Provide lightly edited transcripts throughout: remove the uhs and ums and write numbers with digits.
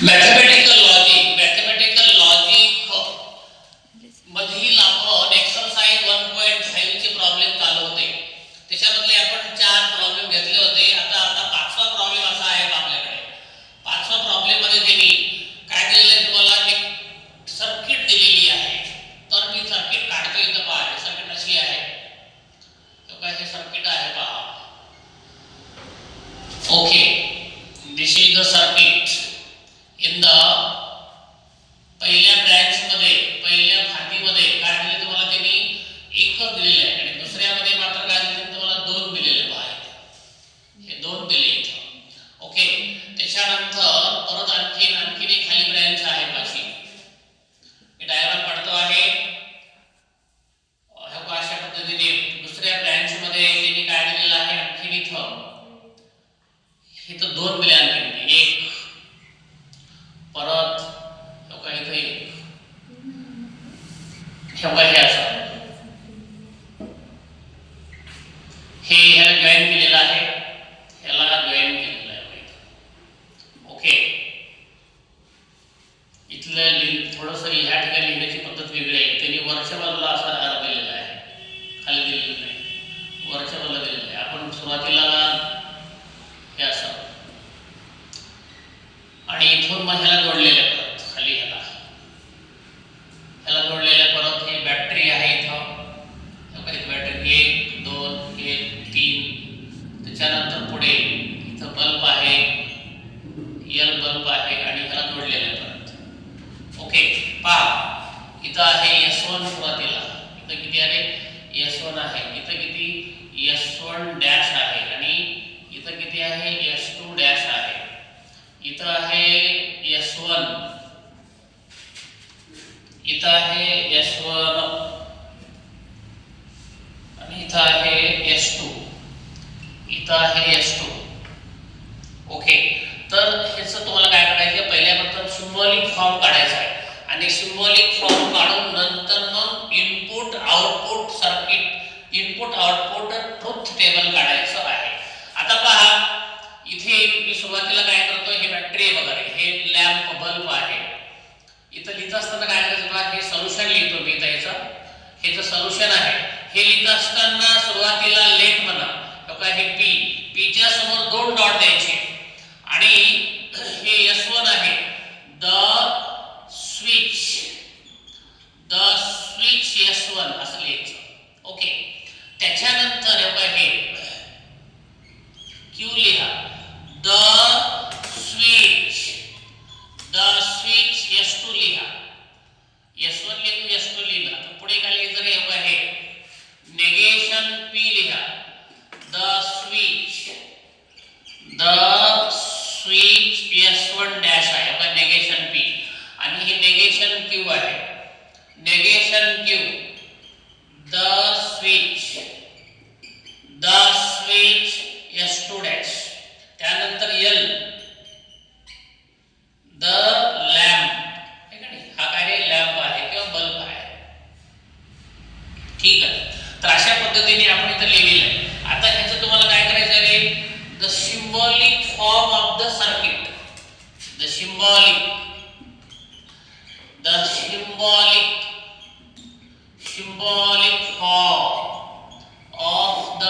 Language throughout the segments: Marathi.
मॅथमॅटिकल लॉजिक मधील आपण एक्सरसाइज 1.5 चे प्रॉब्लेम चालू होते. त्याच्यामधले आपण 4 प्रॉब्लेम घेतले होते. आता पाचवा प्रॉब्लेम असा आहे आपल्याकडे. पाचवा प्रॉब्लेम मध्ये त्यांनी काय दिलेलं आहे तुम्हाला, एक सर्किट दिलेली आहे. तर मी सर्किट काढतो. इथं पहा, सर्किट अशी आहे. तो काय हे सर्किट आहे पहा. Okay, this is the circuit. In the पहिल्या ब्रँच मध्ये, पहिल्या खातीमध्ये काय दिले तुम्हाला, त्यांनी एकच दिलेले आहे आणि दुसऱ्यामध्ये मात्र काय दिले तुम्हाला 2 दिलेले आहेत. हे 2 दिले इथं. ओके, त्याच्यानंतर परत आणखी एक खाली ब्रँच आहे पाशी. मी डायग्राम काढतो आहे. अशा पद्धतीने दुसऱ्या ब्रँच मध्ये त्यांनी काय दिलेलं आहे, आणखी इथं 2 दिले, आणखी एक परत इथं एक. हे असं हे ह्याला जॉईन केलेलं आहे, ह्याला जॉईन केलेलं आहे. ओके, इथलं थोडंसं ह्या ठिकाणी लिहिण्याची पद्धत वेगळी आहे. त्यांनी वरच्या बाजूला असा आर दिलेला आहे, खाली दिलेलं नाही, वरच्या बाजूला दिलेलं आहे. आपण सुरुवातीला हे असं आणि इथून मग ह्याला जोडलेलं आहे, परत खाली ह्याला जोडलेलं आहे. परत हे बॅटरी आहे इथं. बॅटरी 1 2 1 3. त्याच्यानंतर पुढे इथं बल्ब आहे, एल बल्ब आहे आणि ह्याला जोडलेलं आहे परत. ओके, पहा इथं आहे S1 सुरुवातीला. इथं किती आहे, S1 आहे. इथं किती, S1 डॅश आहे आणि इथं किती आहे, S2 डॅश आहे. इथं आहे S1, इथं आहे S1 आणि इथं आहे S2, इथं आहे S2. ओके, तर ह्याचं तुम्हाला काय करायचं, पहिल्यापासून सिम्बॉलिक फॉर्म काढायचा आहे आणि सिम्बॉलिक फॉर्म काढून नंतर मग input output circuit, input output truth table काढायचं आहे. आता पहा, इथे मी सुरुवातीला काय करतो, हे बॅटरी आहे बघा, हे लॅम्प बल्ब आहे. इथं लिहित असताना काय करायचं बघा, हे सोल्युशन लिहितो मी इथं. हे सोल्युशन आहे. हे लिहित असताना सुरुवातीला लेट म्हणा बघा, हे पी च्या समोर 2 डॉट द्यायचे आणि हे S1 आहे, द स्विच S1 असं लिहायचं. ओके, त्याच्यानंतर हे क्यू लिहा, द स्विच S2 लिहा. S1 लिहिलं, S2 लिहिलं. तर पुढे काय लिहायचं हे नेगेशन P लिहा, द स्विच S1 डॅश आहे बघा, नेगेशन P आणि हे नेगेशन Q आहे. Negation Q, the switch S2 dash. त्यानंतर L, द लॅम्प. हा काय लॅम्प आहे किंवा बल्ब आहे. ठीक आहे, तर अशा पद्धतीने आपण इथं लिहिलेलं आहे. आता ह्याचं तुम्हाला काय करायचं आहे, the symbolic form of the circuit, the symbolic form of the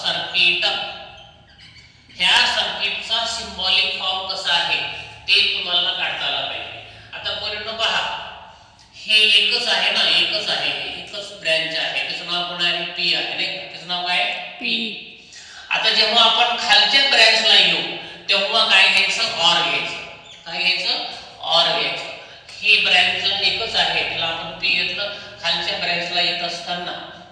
circuit. ह्या सर्किटचा सिम्बॉलिक फॉर्म कसा आहे ते तुम्हाला काढता आला पाहिजे. आता परिणाम पहा, हे एकच आहे ना, एकच आहे, एकच ब्रँच आहे. त्याचं नाव कोण आहे, P आहे नाही का, त्याचं नाव काय, P. आता जेव्हा आपण खालच्या ब्रँचला येऊ तेव्हा काय घ्यायचं, ऑर घ्यायचं. काय घ्यायचं, ऑर घ्यायचं. हे ब्रँचला एकच आहे, त्याला आपण P घेतलं. खालच्या ब्रँचला येत असताना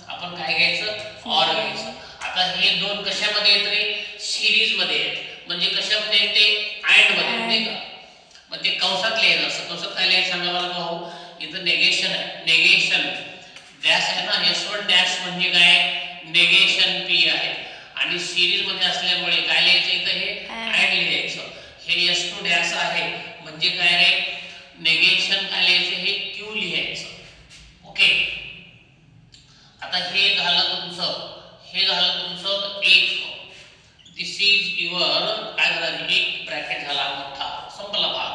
आपण काय घ्यायचं, ऑर घ्यायचं. आता हे 2 कशामध्ये येत रे, सिरीज मध्ये आहेत. म्हणजे कशामध्ये येते, अँड मध्ये नाही का. मग ते कंसात लिहायचं. असं कंसात काय लिहायचं सांगा मला भाऊ. इथं नेगेशन आहे, नेगेशन डॅश आहे ना, S1 डॅश म्हणजे काय, नेगेशन P आहे आणि सिरीज मध्ये असल्यामुळे काय लिहायचं, इथं हे अँड लिहायचं. हे S2 डॅश आहे म्हणजे काय रे, नेगेशन काय लिहायचं, हे Q लिहायचं. ओके, आता हे झालं तुमचं एक. दिस इज युअर काय झालं, एक ब्रॅकेट झाला मोठा, संपला भाग.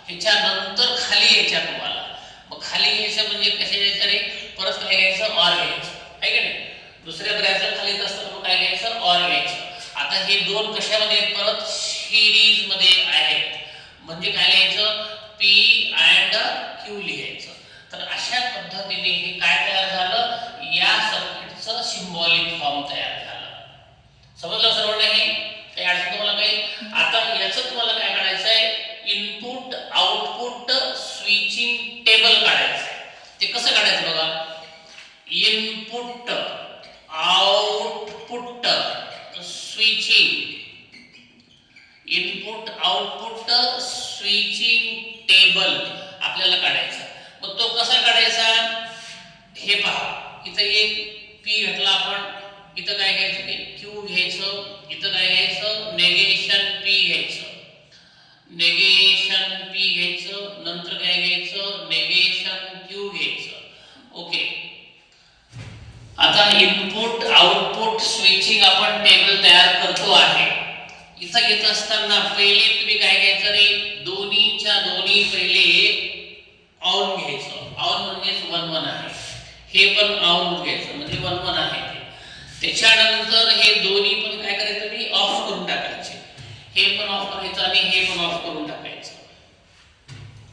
हे ह्याच्यानंतर खाली यायच्या तुम्हाला. मग खाली यायचं म्हणजे कसे यायचं रे, परत काय घ्यायचं, ऑर घ्यायचं आहे का नाही. दुसऱ्या ब्रॅकेट खाली येत असताना मग काय घ्यायचं, ऑर घ्यायचं. आता हे दोन कशामध्ये आहेत, परत सिरीज मध्ये आहेत. म्हणजे काय लिहायचं, पी अँड क्यू लिहायचं. तर अशा पद्धतीने हे काय तयार झालं, या सर्किटचं सिम्बॉलिक फॉर्म तयार झालं. समजलं सर्वांना हे, काही अडचण तुम्हाला काही. आता याचं तुम्हाला काय काढायचं आहे, इनपुट आउटपुट स्विचिंग टेबल काढायचं आहे. ते कसं काढायचं बघा, input output switching, input output switching table आपल्याला काढायचा. मग तो कसा काढायचा, हे पहा. इथं एक पी घेतला आपण, इथं काय घ्यायचं, क्यू घ्यायचं, इथं काय घ्यायचं, नेगेशन पी घ्यायचं, नेगेशन पी घ्यायचं, नंतर काय घ्यायचं, नेगेशन क्यू घ्यायचं. ओके. आता इनपुट आउटपुट स्विचिंग आपण टेबल तयार करतो आहे. इथं घेत असताना पहिले तुम्ही काय घ्यायचं रे, दोन्हीच्या दोन्ही पहिले ऑन घ्यायचं. ऑन म्हणजे 1 1 आहे, हे पण ऑन घ्यायचं म्हणजे 1 1 आहे ते. त्याच्यानंतर हे दोन्ही पण काय करायचं, मी ऑफ करून टाकायचे. हे पण ऑफ करायचं आणि हे पण ऑफ करून टाकायचं,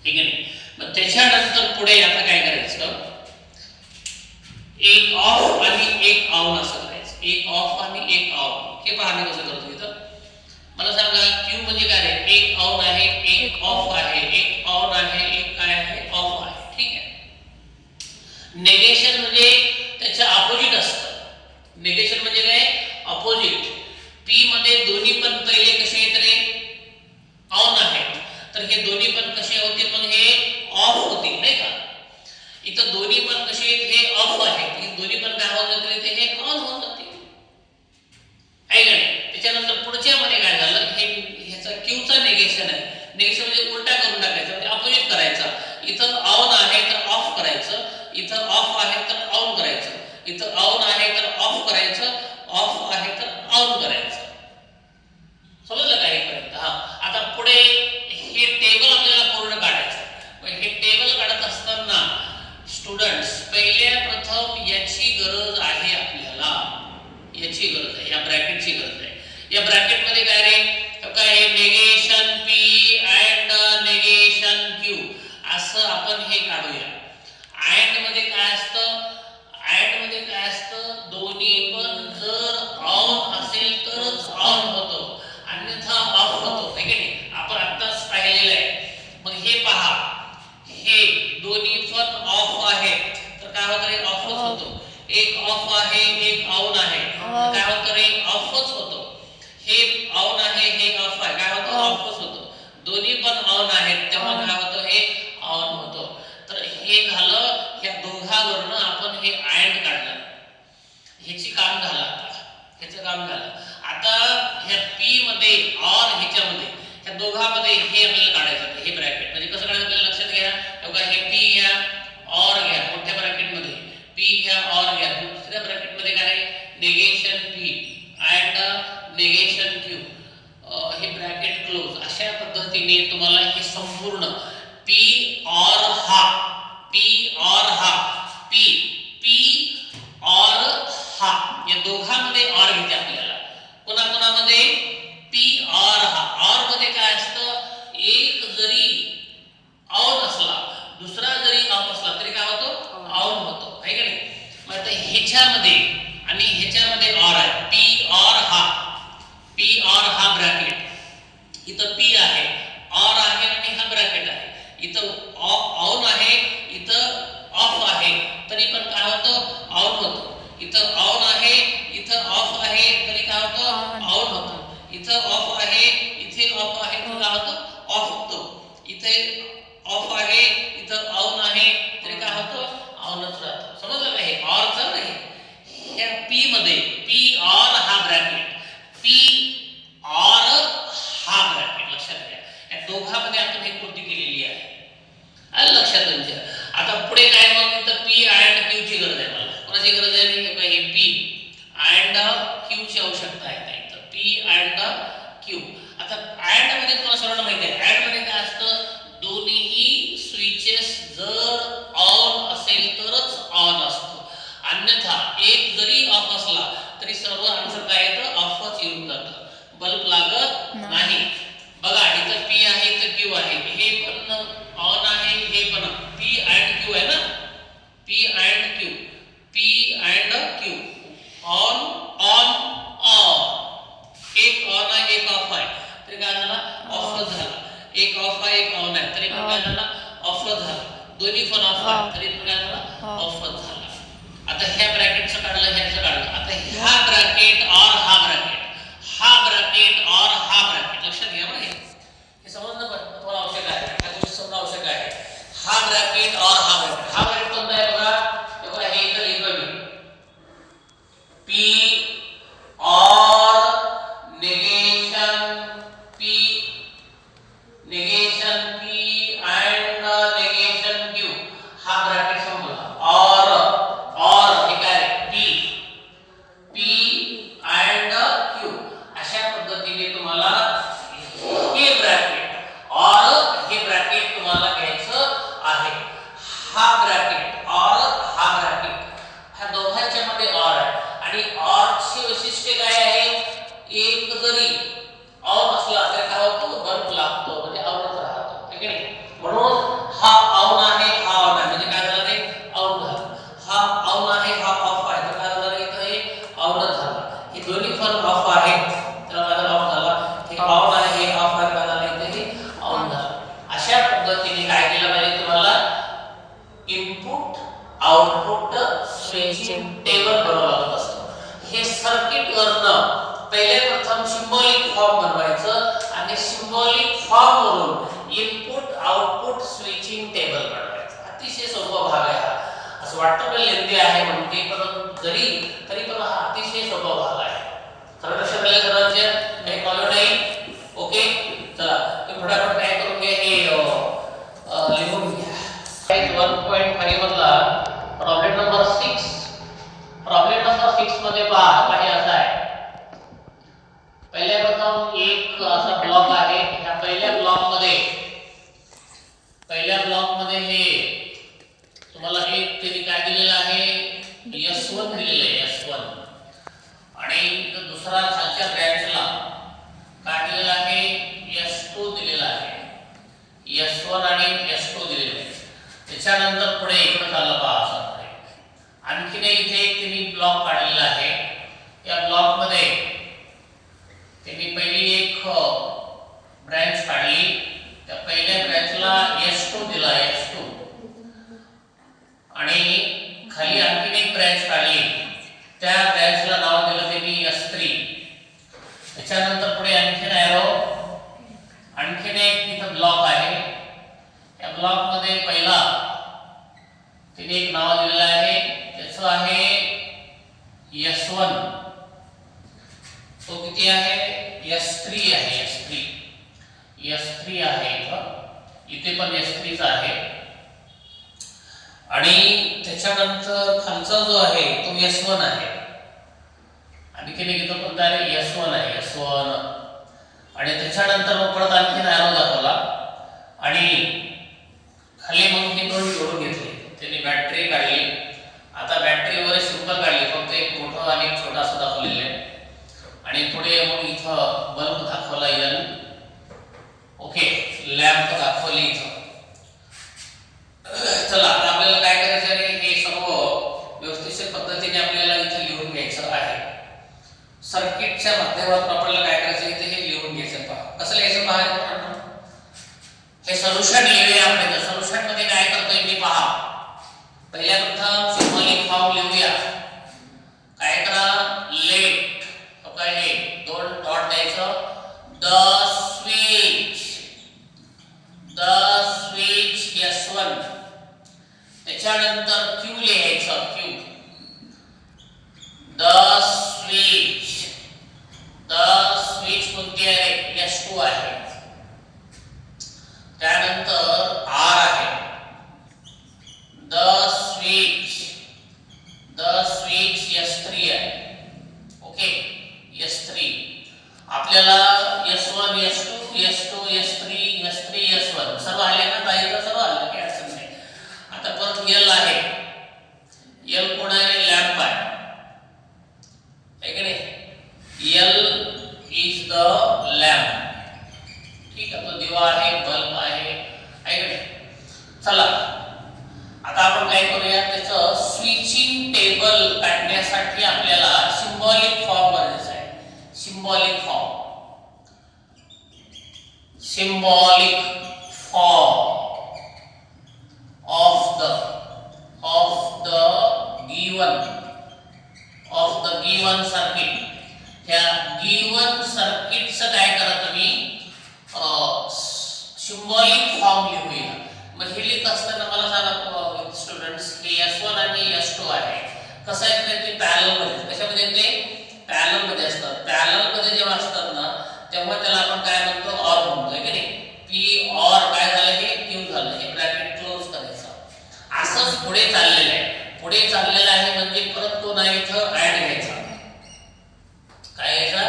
ठीक आहे नाही. मग त्याच्यानंतर पुढे आता काय करायचं, एक ऑफ आणि एक ऑन असं करायचं. एक ऑफ आणि एक ऑन. हे पहा मी कसं करतो इथं. मला सांगा, क्यू म्हणजे काय रे, एक ऑन आहे, एक ऑफ आहे, एक ऑन आहे, एक काय आहे, ऑफ आहे, ठीक आहे. नेगेशन म्हणजे त्याच्या अपोजिट असतं. नेगेशन म्हणजे काय, अपोजिट. पी मध्ये दोन्ही पण पहिले कसे आहेत रे, ऑन आहेत, तर हे दोन्ही पण कसे होतील, मग हे ऑफ होतील नाही का. इथं दोन्ही पण कसे आहेत, हे ऑफ आहेत, हे दोन्ही पण काय होऊन जातील, ते हे ऑन होऊन जातील आहे का नाही. त्याच्यानंतर पुढच्या मध्ये काय झालं, हे ह्याचा क्यूचा नेगेशन आहे. नेगेशन म्हणजे उलटा करून टाकायचं, म्हणजे अपोजिट करायचा. इथं ऑन आहे तर ऑफ करायचं, इथं ऑफ आहे तर ऑन करायचं, इथं ऑन आहे तर ऑफ करायचं, ऑफ आहे तर ऑन करायचं. समजलं का इथपर्यंत. हा, आता पुढे हे टेबल आपल्याला पूर्ण काढायचं. हे टेबल काढत असताना स्टुडंट्स, पहिल्या प्रथम याची गरज आहे आपल्याला, याची गरज आहे, या ब्रॅकेटची गरज आहे. या ब्रॅकेट मध्ये काय रे, काय हे negation P and negation Q असं आपण हे काढूया. अँड मध्ये काय असतं, अँड मध्ये काय असतं, दोन्ही पण जर ऑन असेल तरच ऑन होतो, अन्यथा ऑफ होतो आहे की नाही. आपण आत्ताच पाहिलेलं आहे. मग हे पहा, हे दोन्ही पण ऑफ आहेत तर काय होतं रे, ऑफच होतो. एक ऑफ आहे, एक ऑन आहे, तर काय होतं रे, ऑफच होतो. हे ऑन आहे, हे ऑफ आहे, काय होतं, ऑफच होतो. दोन्ही पण ऑन आहेत तेव्हा काय होतं, हे ऑन होतो. तर हे झालं, ह्या दोघांवरनं आपण हे अँड काढलं. ह्याची काम झालं, आता ह्याचं काम झालं. आता ह्या पी मध्ये और ह्याच्यामध्ये, ह्या दोघांमध्ये हे आपल्याला काढायचं, हे ब्रॅकेट. म्हणजे कसं काढायचं आपल्याला लक्षात घ्या. बघा, हे पी घ्या, और घ्या मोठ्या ब्रॅकेट मध्ये, पी घ्या, और घ्या. दुसऱ्या ब्रॅकेट मध्ये काय, negation P and negation Q, हे ब्रॅकेट क्लोज. अशा पद्धतीने तुम्हाला हे संपूर्ण पी और हा, पी और हा, पी पी और हा, या दोघांमध्ये और घ्यायचे आपल्याला. कोणाकोणामध्ये, पी और हा. और मध्ये काय असतं, एक जरी ऑन असला, दुसरा जरी ऑफ असला तरी काय होतो, ऑन होतो आहे का नाही. मग आता ह्याच्यामध्ये आणि ह्याच्यामध्ये और आहे, पी और हा, पी और हा ब्रॅकेट. इथं पी आहे, और आहे आणि हा ब्रॅकेट आहे. इथं ऑन आहे, इथं ऑफ आहे, तरी पण काय होतं, ऑन होतं. इथं ऑन आहे, इथं ऑफ आहे, तरी काय होतं, ऑन होतं. इथं ऑफ आहे, इथे ऑफ आहे, तर काय होतं, ऑफ होतं. इथे ऑफ आहे, इथं ऑन आहे, तरी काय होतं, ऑनच राहतं. समजलं का, हे ऑरचं नाही. ह्या पी मध्ये, पी और हा ब्रॅकेट, पी और हा ब्रॅकेट लक्षात घ्या. या दोघांमध्ये आपण ही कृती केलेली आहे, आलं लक्षात तुमच्या. आता पुढे काय, मग तर पी अँड क्यू ची गरज आहे मला. कोणाची गरज आहे, हे पी अँड क्यू ची आवश्यकता आहे. तर पी अँड क्यू. आता अँड मध्ये तुम्हाला सर्वांना माहिती आहे, अँड मध्ये काय असतं, दोन्ही एक ऑफ आहे एक ऑन आहे, तरी पण काय झाला ऑफच झाला. दोन्ही पण ऑफ आहे तरी पण काय झाला ऑफच झाला. आता ह्या ब्रॅकेटचं काढलं ह्याचं काढलं. आता ह्या ब्रॅकेट और हा ब्रॅकेट, हा ब्रॅकेट और हा ब्रॅकेट लक्षात घ्या बरं. हे समजणं पण तुम्हाला आवश्यक आहे, त्या गोष्टी समजणं आवश्यक आहे. हा ब्रॅकेट और हा ब्रॅकेट, हा ब्रॅकेट कोणता आहे बघा, हे बघा हे इथं लिहितो मी P और negation P, negation P and negation Q, हा ब्रॅकेट समजला. और हे काय P and Q, अशा पद्धतीने तुम्हाला हे ब्रॅकेट और हे ब्रॅकेट तुम्हाला घ्यायचं आहे. हा ब्रॅकेट और हा ब्रॅकेट, ह्या दोघांच्या मध्ये और आहे. आणि और ची वैशिष्ट्य काय आहे, एक जरी ऑन असला तरी काय होतो बल्ब लागतो, म्हणजे ऑनच राहतो, ठीक आहे. म्हणून हा ऑन आहे हा ऑन आहे म्हणजे काय झालं रे ऑन झालं. हा ऑन आहे हा ऑफ आहे तर काय झालं रे इथं हे ऑनच झालं. हे दोन्ही पण ऑफ आहे तर काय झालं ऑफ झाला. हे ऑन आहे हे ऑफ आहे काय झालं इथं हे ऑन झालं. अशा पद्धतीने काय केलं पाहिजे तुम्हाला, इनपुट आउटपुट स्विचिंग टेबल बनवावं लागत असतं. हे सर्किट वरनं पहिले प्रथम सिंबॉलिक फॉर्म बनवायचं आणि सिंबॉलिक फॉर्म वरून इनपुट आउटपुट स्विचिंग टेबल बनवायचं. अतिशय सोपा भाग आहे हा. असं वाटतं की लेंदी आहे म्हणून ते, पण तरी पण हा अतिशय सोपा भाग आहे. सर्व लक्षात आलं सर्वांच्या, काही प्रॉब्लेम नाही. ओके चला तुम्ही फटाफट काय करून घ्या, हे लिहून घ्या. 1.5 मधला प्रॉब्लेम नंबर 6. प्रॉब्लेम नंबर 6 मध्ये पहा काही असं आहे. पहिल्या प्रथम एक असा ब्लॉक आहे. ह्या पहिल्या ब्लॉक मध्ये हे तुम्हाला एक त्यांनी काय दिलेलं आहे S1 दिलेलं आहे S1, आणि दुसरा खालच्या ब्रँचला काय दिलेलं आहे S2 दिलेला आहे. S1 आणि S2 दिलेले आहे. त्याच्यानंतर पुढे इकडे चाललं पहा असं आणखीन इथे एक त्यांनी ब्लॉक काढलेला आहे. या ब्लॉक मध्ये त्यांनी पहिली एक ब्रँच काढली. त्या पहिल्या ब्रँचला S2 दिला S2, आणि खाली आणखीन एक ब्रँच काढली. त्या ब्रँचला नाव दिलं त्यांनी S3. त्याच्यानंतर पुढे आणखीन एरो, आणखीन एक इथं ब्लॉक आहे. या ब्लॉक मध्ये पहिला त्यांनी एक नाव दिलेलं आहे, त्याचं आहे S1. तो किती आहे S3 आहे. S3 आहे इथे पण S3 चा आहे. आणि त्याच्यानंतर खालचा जो आहे तो S1 आहे. आणखीन एक इथं कोणता आहे S1 आहे S1. आणि त्याच्यानंतर मग परत आणखीन एरो दाखवला आणि खाली मग हे दोन जोडून घेतले. त्यांनी बॅटरी काढली. आता बॅटरी वगैरे सिंपल काढली, फक्त एक मोठं आणि एक छोटासा दाखवलेलं आहे. आणि पुढे मग इथं बल्ब दाखवला L. ओके लॅम्प दाखवली इथं. चला आता आपल्याला काय करायचं आहे, हे सर्व व्यवस्थित पद्धतीने आपल्याला इथे लिहून घ्यायचं आहे. सर्किटच्या माध्यमातून आपल्याला काय करायचं इथे हे लिहून घ्यायचं. पहा कसं लिहायचं पहा. हे सोल्युशन लिहूया आपण. सोल्युशन मध्ये काय करतोय मी पहा. पहिल्या प्रथम सिंबॉलिक फॉर्म लिहूया. काय करा लेट काय हे दोन डॉट द्यायचं. The switch S1. त्याच्यानंतर Q लिहायचं Q. द स्विच कोणती आहे S2 आहे. त्यानंतर R आहे. द स्विच S3 आहे. Okay S3. आपल्याला S1 S2 S3 S1 सर्व आले ना, ताईला सर्व आले की अडचण नाही. आता परत L आहे. L कोण आहे लॅम्प आहे की नाही. L is the lamp. ठीक आहे, तो दिवा आहे बल्ब आहे की नाही. चला आता आपण काय करूया, त्याचं स्विचिंग टेबल काढण्यासाठी आपल्याला सिंबॉलिक फॉर्म गरजेचा आहे. Symbolic symbolic form of the given circuit. ह्या given सर्किटचं काय करा तुम्ही सिम्बॉलिक फॉर्म लिहूया. मग हे लिहित असताना मला सांगा स्टुडंट्स हे S1 आणि S2 आहे. कसं आहे ते पॅरलल मध्ये, कशामध्ये ते पॅरलल मध्ये असतात. पॅरलल मध्ये जेव्हा असतात ना तेव्हा त्याला आपण काय म्हणतो ऑर म्हणतो की नाही. P ऑर काय झालं हे Q झालं. हे ब्रॅकेट क्लोज करायचं. असंच पुढे चाललेलं आहे. पुढे चाललेलं आहे म्हणजे परत तो नाही इथं ऍड घ्यायचा. काय घ्यायचा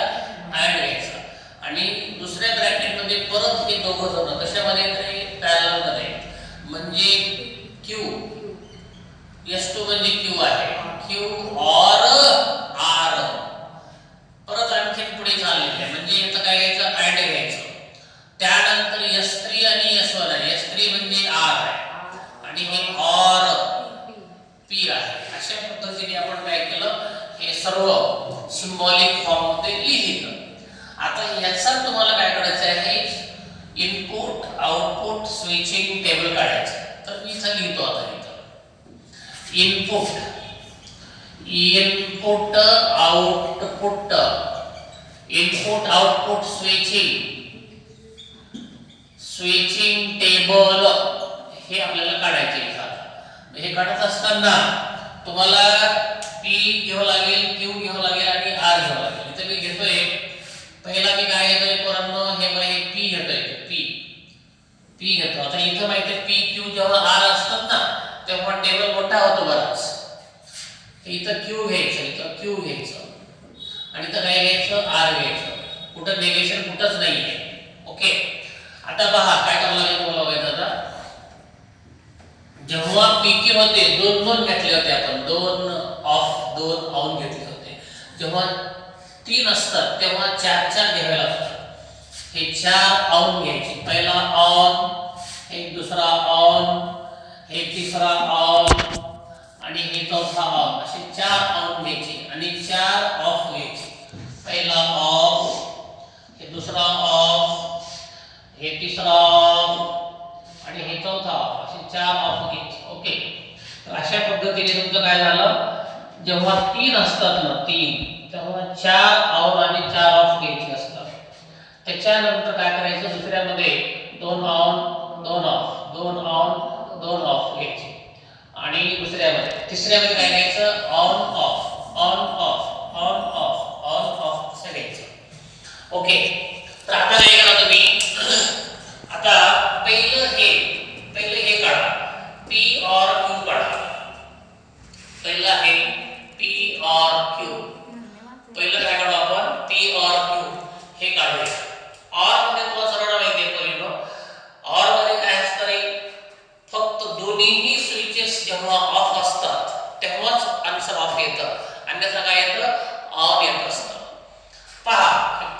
ऍड घ्यायचा आणि दुसऱ्या ब्रॅकेट मध्ये परत हे दोघं जण कशामध्ये तरी पॅरलल मध्ये म्हणजे Q S2 म्हणजे Q आहे. Q ऑर R परत आणखी पुढे चाललेलं आहे म्हणजे याचं काय घ्यायचं ऍड घ्यायचं. त्यानंतर S3 आणि S1 आहे. S3 म्हणजे R आहे आणि हे ऑर P आहे. अशा पद्धतीने आपण काय केलं हे सर्व सिम्बॉलिक फॉर्म मध्ये लिहिलं. आता याचा तुम्हाला काय करायचं आहे इनपुट आउटपुट स्विचिंग टेबल काढायचं. तर मी इथं लिहितो. आता इथं इनपुट आउटपुट स्विचिंग टेबल हे आपल्याला काढायचे. हे काढत असताना तुम्हाला P घ्यावं लागेल, Q घ्यावं लागेल आणि R घ्यावं लागेल. इथे मी घेतोय पहिला मी काय घेतोय पोरांनो हे माहिती P घेतोय. P घेतो. आता इथं माहिती आहे P Q जेव्हा R असतात ना तेव्हा टेबल मोठा होतो बराच. इथं Q घ्यायचं, इथं Q घ्यायचं आणि इथं काय घ्यायचं R घ्यायचं. कुठं निगेशन कुठंच नाहीये. ओके. आता पहा काय करावं लागेल तुम्हाला माहिती आता जेव्हा PQ होते दोन घेतले होते आपण, 2 ऑफ 2 ऑन घेतले होते. जेव्हा 3 असतात तेव्हा 4 घ्यावे लागतात. हे 4 ऑन घ्यायचे. पहिला ऑन, हे दुसरा ऑन, हे तिसरा ऑन आणि हे चौथा ऑन. असे 4 ऑन घ्यायचे आणि 4 ऑफ घ्यायचे. पहिला ऑफ, हे दुसरा ऑफ, हे तिसरा ऑफ आणि हे चौथा ऑफ. असे 4 ऑफ घ्यायचे. ओके. तर अशा पद्धतीने तुमचं काय झालं जेव्हा 3 असतात ना 3 तेव्हा 4 ऑन आणि 4 ऑफ घ्यायचे असतात. त्याच्यानंतर काय करायचं दुसऱ्यामध्ये 2 ऑन 2 ऑफ 2 ऑन 2 ऑफ घ्यायचे आणि दुसऱ्यामध्ये तिसऱ्यामध्ये काय घ्यायचं on off on off on off on off असं घ्यायचं. ओके. तर आता काय करा तुम्ही आता पहिलं हे काढा P और Q काढा. पहिलं आहे P और Q. पहिलं काय काढू आपण P और Q हे काढूया. और मध्ये तुम्हाला सरळ माहिती आहे पहिलं और मध्ये काय असतं रे फक्त दोन्हीही स्विचेस जेव्हा ऑफ असतात तेव्हाच आन्सर ऑफ येतं. अन्यथा काय येतं ऑन येत असतं. पहा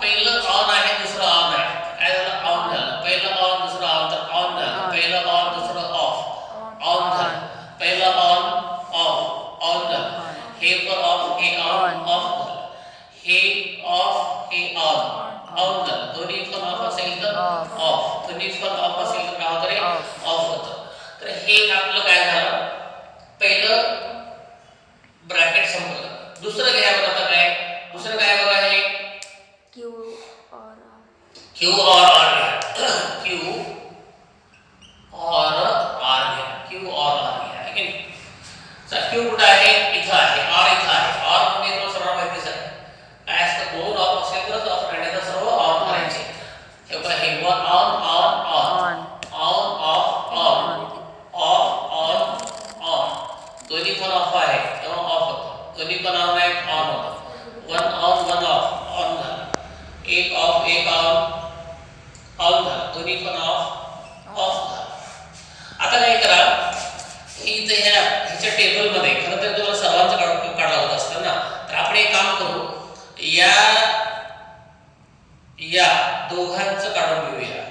पहिलं ऑन आहे दुसरं ऑन आहे. काय झालं ऑन झालं. पहिलं ऑन दुसरं ऑन तर ऑन झालं. पहिलं ऑन दुसरं ऑफ ऑन झालं. पहिलं ऑन ऑफ ऑन झालं. हे पण ऑफ हे ऑन ऑफ झालं. हे ऑफ हे ऑन ऑन झालं. दोन्ही पण ऑफ असेल तर ऑफ, दोन्ही पण ऑफ असेल तर काय होतं रे ऑफ होतं. तर हे आपलं काय झालं पहिलं ब्रॅकेट संपलं. दुसरं घ्या बघा. आता काय दुसरं काय बघा हे Q और R घ्या. Q और R घ्या. Q और R घ्या. है की नाही. Q कुठे आहे इथं आहे. R इथं आहे. R म्हणजे तो सर्व माहितीच आहे. काय असतं 2 ऑफ असेल तरच ऑफ राहिलं तर सर्व ऑन करायचे. हे बघा हे on on on on off on off on on. दोन्ही पण ऑफ आहे तेव्हा ऑफ होतं. दोन्ही पण ऑन आहे ऑन होतं. 1 ऑन 1 ऑफ ऑन झालं. एक ऑफ एक ऑन ऑन झालं. दोन्ही पण ऑफ ऑफ झालं. आता काय करा इथे ह्याच्या टेबल मध्ये खरं तर तुम्हाला सर्वांचं काढावं होत असतं ना. तर आपण एक काम करू या दोघांचं काढून घेऊया.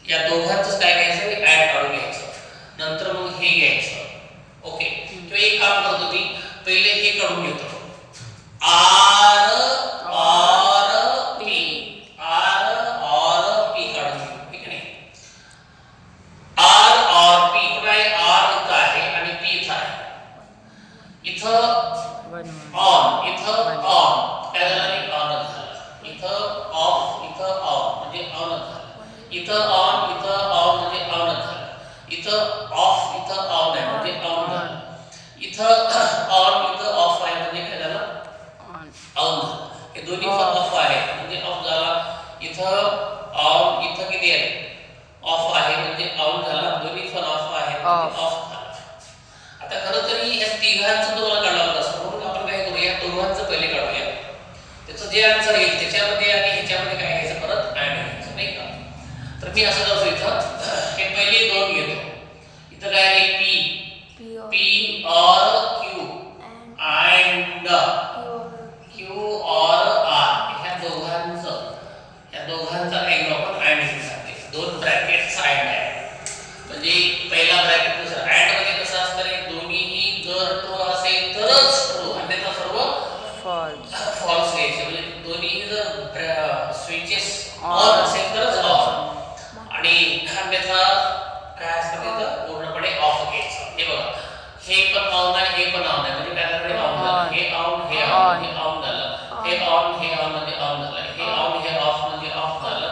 या दोघांचं काय घ्यायचं ऍड काढून घ्यायचं. नंतर मग हे घ्यायचं. ओके. किंवा एक काम करतो मी पहिले हे काढून घेतो. R और P काढून घेऊ. म्हणजे ऑफ झाला. आता खरं तरी या तिघांचं तुम्हाला काढावं लागतं असतं, म्हणून आपण काय करूया, दोघांचं पहिले काढूया. त्याचं जे आन्सर येईल त्याच्यामध्ये आणि ह्याच्यामध्ये काय घ्यायचं, परत ऍड घ्यायचं, नाही का. तर मी असं करतो, इथं हे पहिले दोन घेतो. इथं काय आहे, पी और क्यू अँड क्यू और आर, ह्या दोघांचा एक आपण अँड घेतला. दोन ब्रॅकेट्स अँड आहे, म्हणजे पहिला ब्रॅकेट दुसरा. अँड मध्ये कसं असतं रे, दोन्हीही जर ट्रू असेल तरच ट्रू, अन्यथा सर्व फॉल्स घ्यायचे. म्हणजे दोन्हीही जर स्विचेस ऑन असेल तरच ऑफ, आणि अन्यथा काय असतं तिथं पूर्णपणे ऑफ घ्यायचं. हे बघा, हे पण ऑन आहे, हे पण ऑन आहे, म्हणजे काय झालं, ऑन झालं. हे ऑन, हे ऑन, हे ऑन झालं. हे ऑन, हे ऑन म्हणजे ऑन झालं. हे ऑन, हे ऑफ म्हणजे ऑफ झालं.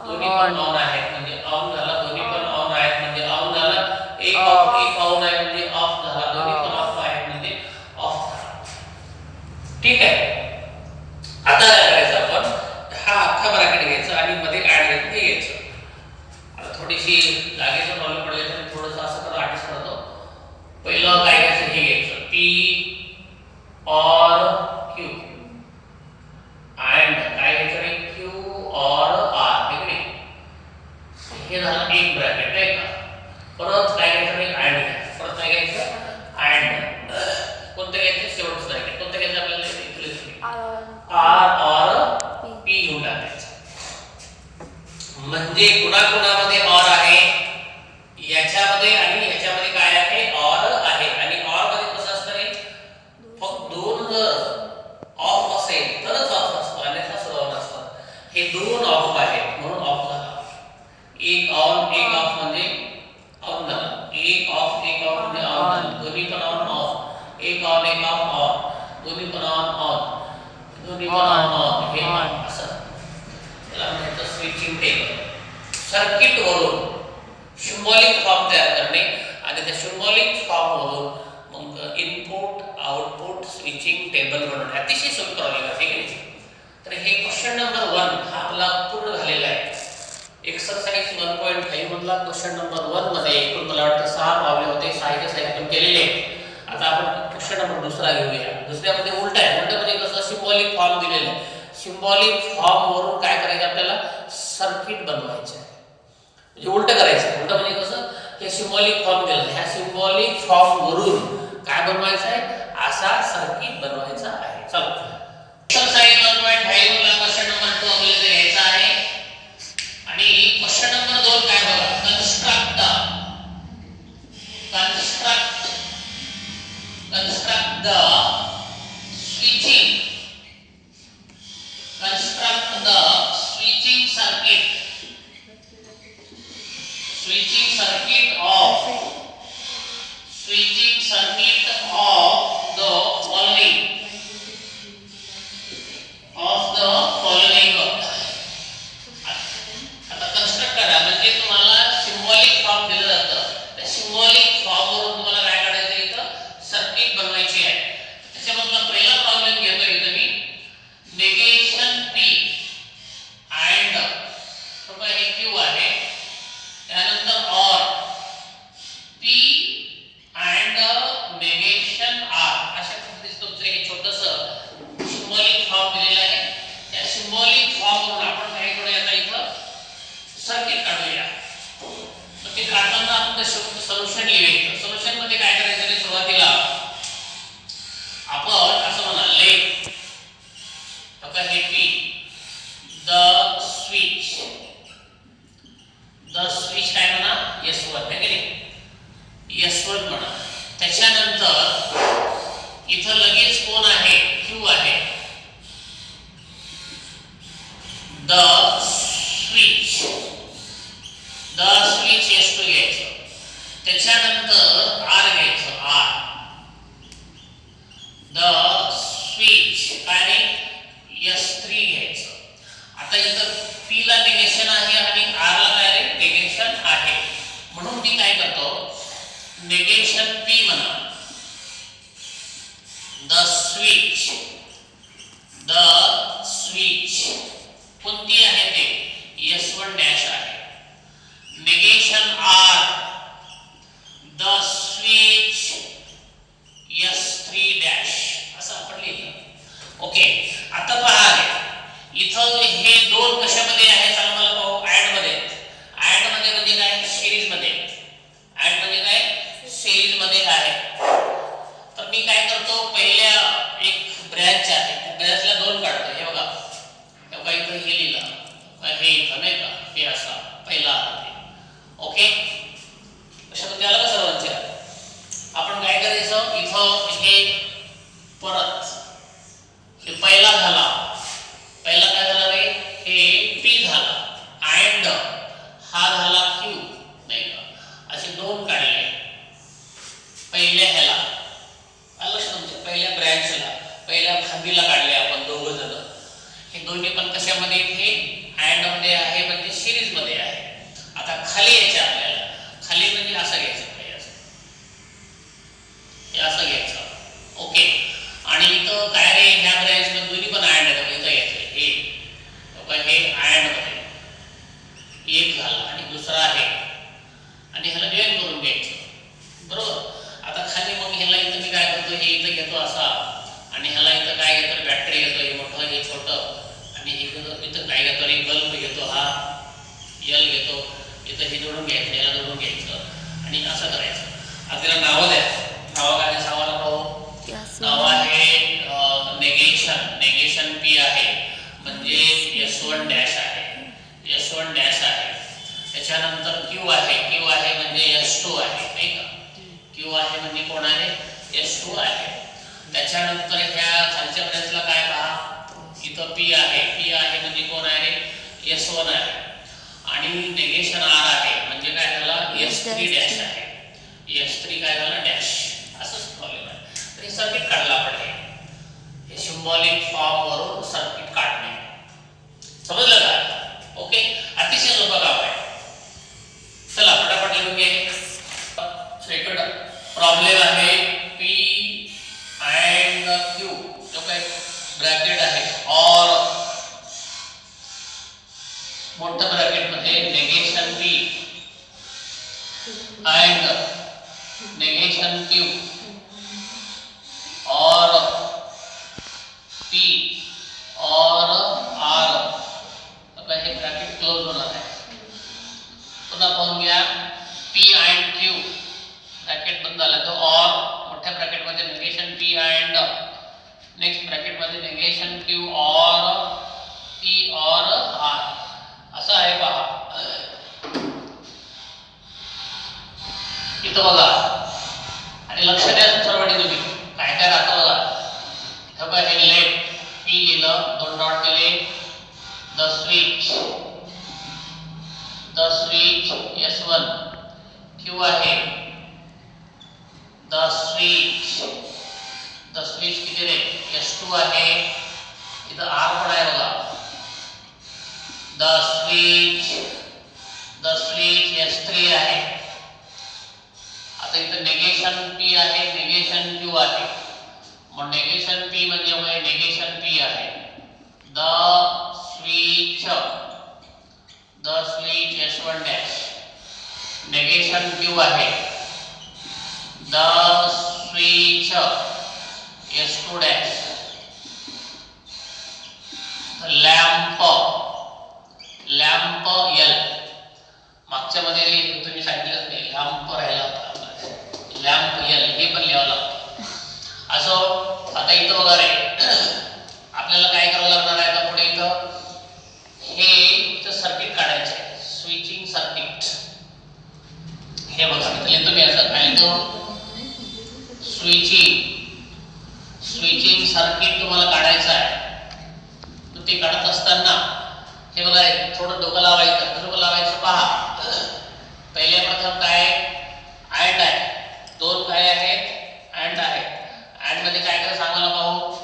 दोन्ही पण ऑन आहेत म्हणजे ऑन झालं. दोन्ही पण ऑन आहेत म्हणजे ऑन झालं. एक ऑफ, एक ऑन आहे म्हणजे ऑफ झाला. दोन्ही पण ऑफ आहेत म्हणजे ऑफ झाला. ठीक आहे. आता काय करायचं, आपण हा अख्खा ब्रॅकेट घ्यायचा आणि मध्ये ऍड घ्यायचं. आता थोडीशी जागेचा प्रॉब्लेम पडला तर थोडंसं असं करतो, ऍडजस्ट करतो. पहिलं काय घ्यायचं, हे घ्यायचं, पी और क्यू अँड काय घ्यायचं रे, क्यू और आर, ठीक आहे. हे झालं एक ब्रॅकेट, नाही का. परत काय घ्यायचं रे, अँड घ्यायचं. परत काय घ्यायचं, अँड. कोणतं घ्यायचं, शेवटचं ब्रॅकेट कोणतं घ्यायचं आपल्याला, आर और पी घेऊन टाकायचं. म्हणजे कुणाकुणामध्ये और आहे, याच्यामध्ये आणि याच्यामध्ये काय आहे, और आहे. आणि और मध्ये कसं असतं रे, फक्त दोन जर ऑफ असेल तरच ऑफ असतो, अन्यथा सर्व ऑन असतात. हे दोन ऑफ आहेत म्हणून ऑफ झाला. एक ऑन, एक ऑफ म्हणजे ऑन झाला. एक ऑफ, एक ऑफ म्हणजे ऑन झाला. दोन्ही पण ऑन, ऑफ. एक ऑन, एक ऑफ, ऑन. दोन्ही पण ऑन, ऑन. दोन्ही पण ऑन, ऑन. हे ऑन असं. त्याला म्हणतात स्विचिंग टेबल. सर्किट वरून सिम्बॉलिक फॉर्म तयार करणे आणि त्या सिम्बॉलिक फॉर्म वरून मग इनपुट आउटपुट स्विचिंग टेबल बनवणे. अतिशय सोपी प्रॉब्लेम आहे, ठीक आहे. तर हे क्वेश्चन नंबर 1 हा आपला पूर्ण झालेला आहे. एक्सरसाइज 1.5 मधला क्वेश्चन नंबर 1 मध्ये एकूण मला वाटतं 6 प्रॉब्लेम होते. 6 आपण केलेले आहेत. आता आपण क्वेश्चन नंबर दुसरा घेऊया. दुसऱ्यामध्ये उलट आहे. उलटमध्ये कसं, सिम्बॉलिक फॉर्म दिलेला आहे. सिम्बॉलिक फॉर्म वरून काय करायचं, आपल्याला सर्किट बनवायचं आहे. म्हणजे उलट करायचं. उलट म्हणजे कसं, हे सिम्बॉलिक फॉर्म दिला, ह्या सिम्बॉलिक फॉर्म वरून काय बनवायचं आहे, असा सर्किट बनवायचा आहे. चला, एक्सरसाइज 1.5 ला क्वेश्चन नंबर 2 आपल्याला घ्यायचा आहे. आणि क्वेश्चन नंबर 2 काय बघा, construct the switching circuit of the following. आता कन्स्ट्रक्ट करा म्हणजे तुम्हाला सिम्बॉलिक फॉर्म दिलं जातं. त्या सिम्बॉलिक फॉर्म वरून तुम्हाला काय काढायचं, इथं सर्किट बनवायची आहे. त्याच्यामधला पहिला प्रॉब्लेम घेतो इथं मी, नेगेशन P अँड हे Q आहे. त्यानंतर और P अँड नेगेशन R. अशा पद्धतीचं तुमचं हे छोटंसं सिम्बॉलिक फॉर्म दिलेलं आहे. त्या सिम्बॉलिक फॉर्म वरून आपण काय करूया, आता इथं सर्किट काढूया. तर ते काढताना आपण सोल्युशन लिहायचं. सोल्युशन मध्ये काय करायचं रे, सुरुवातीला आपण असं म्हणा, लेट हे P द स्विच काय म्हणा, S1 आहे की नाही, S1 म्हणा. त्याच्यानंतर इथं लगेच कोण आहे, Q आहे. द स्विच S2 घ्यायचं. त्याच्यानंतर R घ्यायचं, R. द स्विच काय, S3 घ्यायचं. आता इथं P ला निगेशन आहे आणि R ला काय रे, निगेशन आहे. म्हणून मी काय करतो, निगेशन P म्हणा. द स्विच कोणती आहे ते, S1 डॅश आहे. Negation R. द याला धरून घ्यायचं आणि असं करायचं. आता तिला नावं द्या. नावं काय सांगायला पाहू. नाव आहे नेगेशन पी आहे म्हणजे S1 डॅश आहे, S1 डॅश आहे. त्याच्यानंतर क्यू आहे म्हणजे S2 आहे नाही का. क्यू आहे म्हणजे कोण आहे, S2 आहे. त्याच्यानंतर ह्या खालच्या ब्रॅन्चला काय पहा, इथं पी आहे म्हणजे कोण आहे, S1 आहे. आणि नेगेशन आर आहे म्हणजे काय झाला, S3 डॅश आहे. S3 काय झाला डॅश. असंच प्रॉब्लेम आहे. तर हे सर्किट काढला पाहिजे. हे सिम्बॉलिक फॉर्म वरून सर्किट काढणे. समजलं का? ओके, अतिशय सोपं काम आहे. चला फटाफट लिहून घे. सेकंड प्रॉब्लेम आहे P and Q. जो काय ब्रॅकेट आहे और मोठ्या ब्रॅकेट मध्ये negation P and negation Q और P और R. अब हे ब्रॅकेट क्लोज होणार आहे. पुन्हा पाहून घ्या. P and Q ब्रॅकेट बंद झाला तो और मोठ्या ब्रॅकेट मध्ये negation P and next bracket मध्ये नेगेशन Q और P और R. असं आहे पहा. इथं बघा आणि लक्ष द्या सर्वांनी तुम्ही काय काय राहतं बघा. इथं बघा हे लेफ्ट P लिहिलं, दोन डॉट दिले. The switch S1. Q आहे द स्विच किती रे, S2 आहे. इथं R पण आहे बघा. द स्विच S3 आहे. आता इथं नेगेशन P आहे, नेगेशन Q आहे. मग नेगेशन P म्हणजे काय, नेगेशन P आहे. The switch S1 dash. Negation Q आहे. The switch S2 dash. Lamp L. मागच्या मध्ये तुम्ही सांगितलं नाही, लॅम्प राहिला होता. लॅम्प L हे पण लिहावं लागतं. असो आता इथं बघा रे, आपल्याला काय करावं लागणार आहे आता पुढे. इथं सर्किट काढायचं आहे, स्विचिंग सर्किट. हे बघा इथं लिहितो मी असं काय लिहितो, स्विचिंग सर्किट तुम्हाला काढायचं आहे. तर ते काढत असताना हे बघा थोडं डोकं लावायचं. डोकं लावायचं पहा. पहिले प्रथम काय अँड आहे, दोन काय आहेत अँड आहे. अँड मध्ये काय करायचं सांगायला पाहू.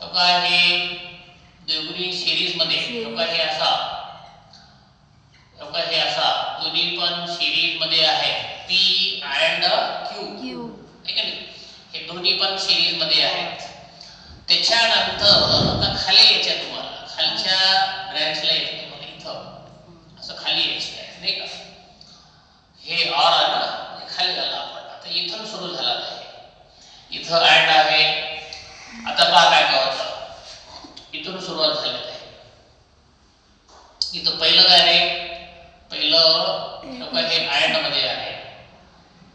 बघा हे दोन्ही सिरीज मध्ये, बघा हे असा, बघा हे असा, दोन्ही पण सिरीज मध्ये आहे. P and Q ठीक आहे. हे दोन्ही पण सिरीज मध्ये आहेत. त्याच्यानंतर आता खाली यायचे तुम्हाला, खालच्या ब्रँचला यायचे तुम्हाला. इथं असं खाली यायचे आहे नाही का. हे और आलं खाली झालं. आपण आता इथून सुरू झाला आहे. इथं अँड आहे. आता पहा काय काय होतं. इथून सुरुवात झाली आहे. इथं पहिलं काय आहे, पहिलं हे अँड मध्ये आहे.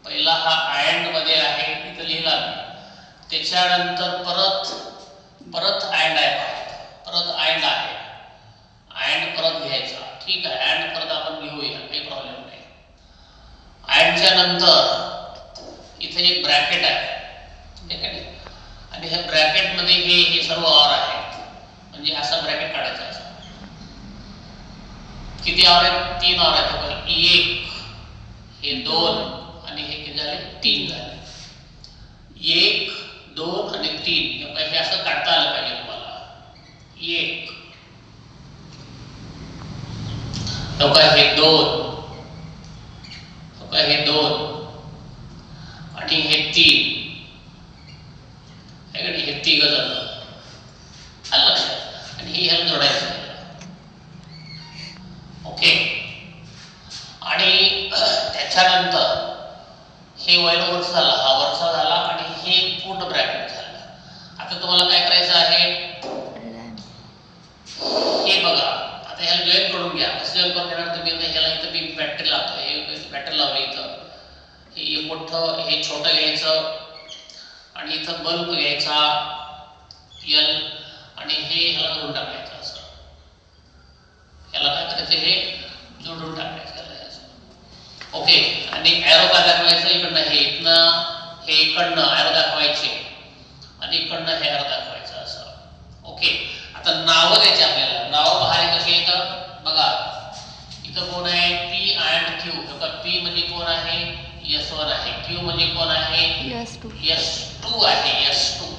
पहिला हा अँड मध्ये आहे, इथं लिहिला. त्याच्यानंतर परत अँड आहे, परत अँड आहे. अँड परत घ्यायचा ठीक आहे. अँड परत आपण घेऊया, काही प्रॉब्लेम नाही. अँडच्या नंतर इथे एक ब्रॅकेट आहे ठीक आहे. आणि ह्या ब्रॅकेट मध्ये हे सर्व और आहेत. म्हणजे असा ब्रॅकेट काढायचा. किती और आहेत, 3 और आहेत. एक, हे 2 आणि हे किती झाले, 3 झाले. 1, 2 आणि 3 हे असं काढता आलं पाहिजे तुम्हाला. 1 हे 2, हे 2 आणि हे 3 हे 3 झालं. आलं लक्षात. आणि हे ह्याला जोडायचं. ओके. आणि त्याच्यानंतर हे वरचा झाला, हा वरचा झाला आणि हे पूर्ण ब्रॅकेट झालं. आता तुम्हाला काय करायचं आहे, हे बघा आता ह्याला जॉईन करून घ्या. कसं जॉईन करून घेणार तुम्ही, ह्याला इथं मी बॅटरी लावतो. हे बॅटरी लावली इथं. हे मोठं हे छोटं घ्यायचं आणि इथं बल्ब घ्यायचा L आणि हे ह्याला जोडून टाकायचं असं. ह्याला काय करायचं हे जोडून टाकायचं असं. ओके. आणि एरो काय दाखवायचं इकडनं हे इथनं हे इकडनं एरो दाखवायचे आणि इकडनं हे एरो दाखवायचं असं. ओके. आता नावं द्यायची आपल्याला. नावं बाहेर कशी येतं बघा. इथं कोण आहे P and Q. बघा P म्हणजे कोण आहे S1 आहे. Q म्हणजे कोण आहे S2 आहे S2.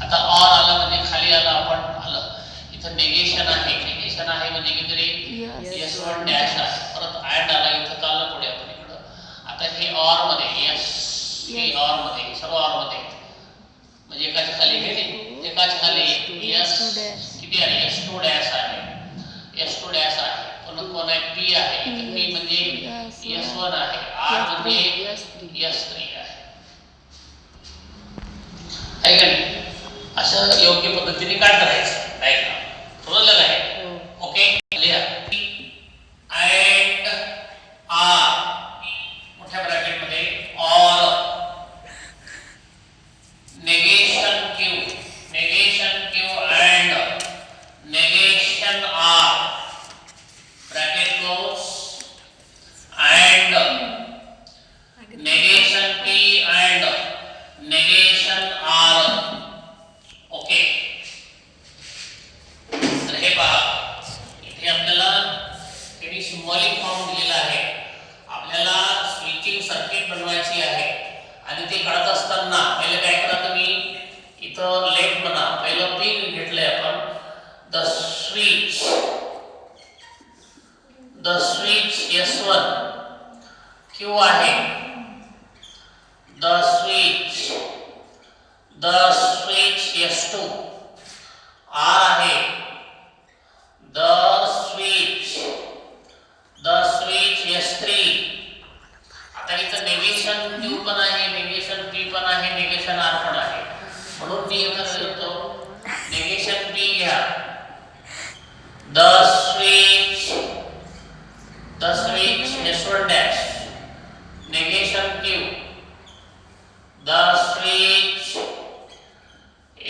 आता ऑर आला म्हणजे खाली आला आपण आलं. इथं नेगेशन आहे म्हणजे किती S1 डॅश आहे. परत अँड आला इथं चाललं पुढे आपण इकडं. आता हे ऑर मध्ये हे ऑर मध्ये सर्व ऑर मध्ये म्हणजे एकाच्या खाली हे एकाच्या खाली S किती आहे S2 डॅश आहे. S2 डॅश आहे. कोण आहे P आहे. इथे P म्हणजे S1 आहे. R म्हणजे S3 आहे. आहे का नाही? असं योग्य पद्धतीने काढता राहायचं. राईट ना? समजलं काय? ओके. लिहा अँड आर मोठ्या ब्रॅकेट मध्ये or negation Q and negation R bracket close and negation P and negation R. Okay. तर हे पहा इथे आपल्याला काही सिम्बॉलिक फॉर्म दिलेला आहे. आपल्याला स्विचिंग सर्किट बनवायची आहे आणि ते काढत असताना पहिले काय करा तुम्ही इथं लेफ्ट म्हणा. पहिलं P घेतलंय आपण. द स्विच S1 Q आहे. The switch S2 R आहे. The switch S3. आता इथं नेगेशन Q पण आहे, नेगेशन P पण आहे, नेगेशन R पण आहे. म्हणून मी हे करतो नेगेशन P घ्या. The switch S1 dash negation Q. The switch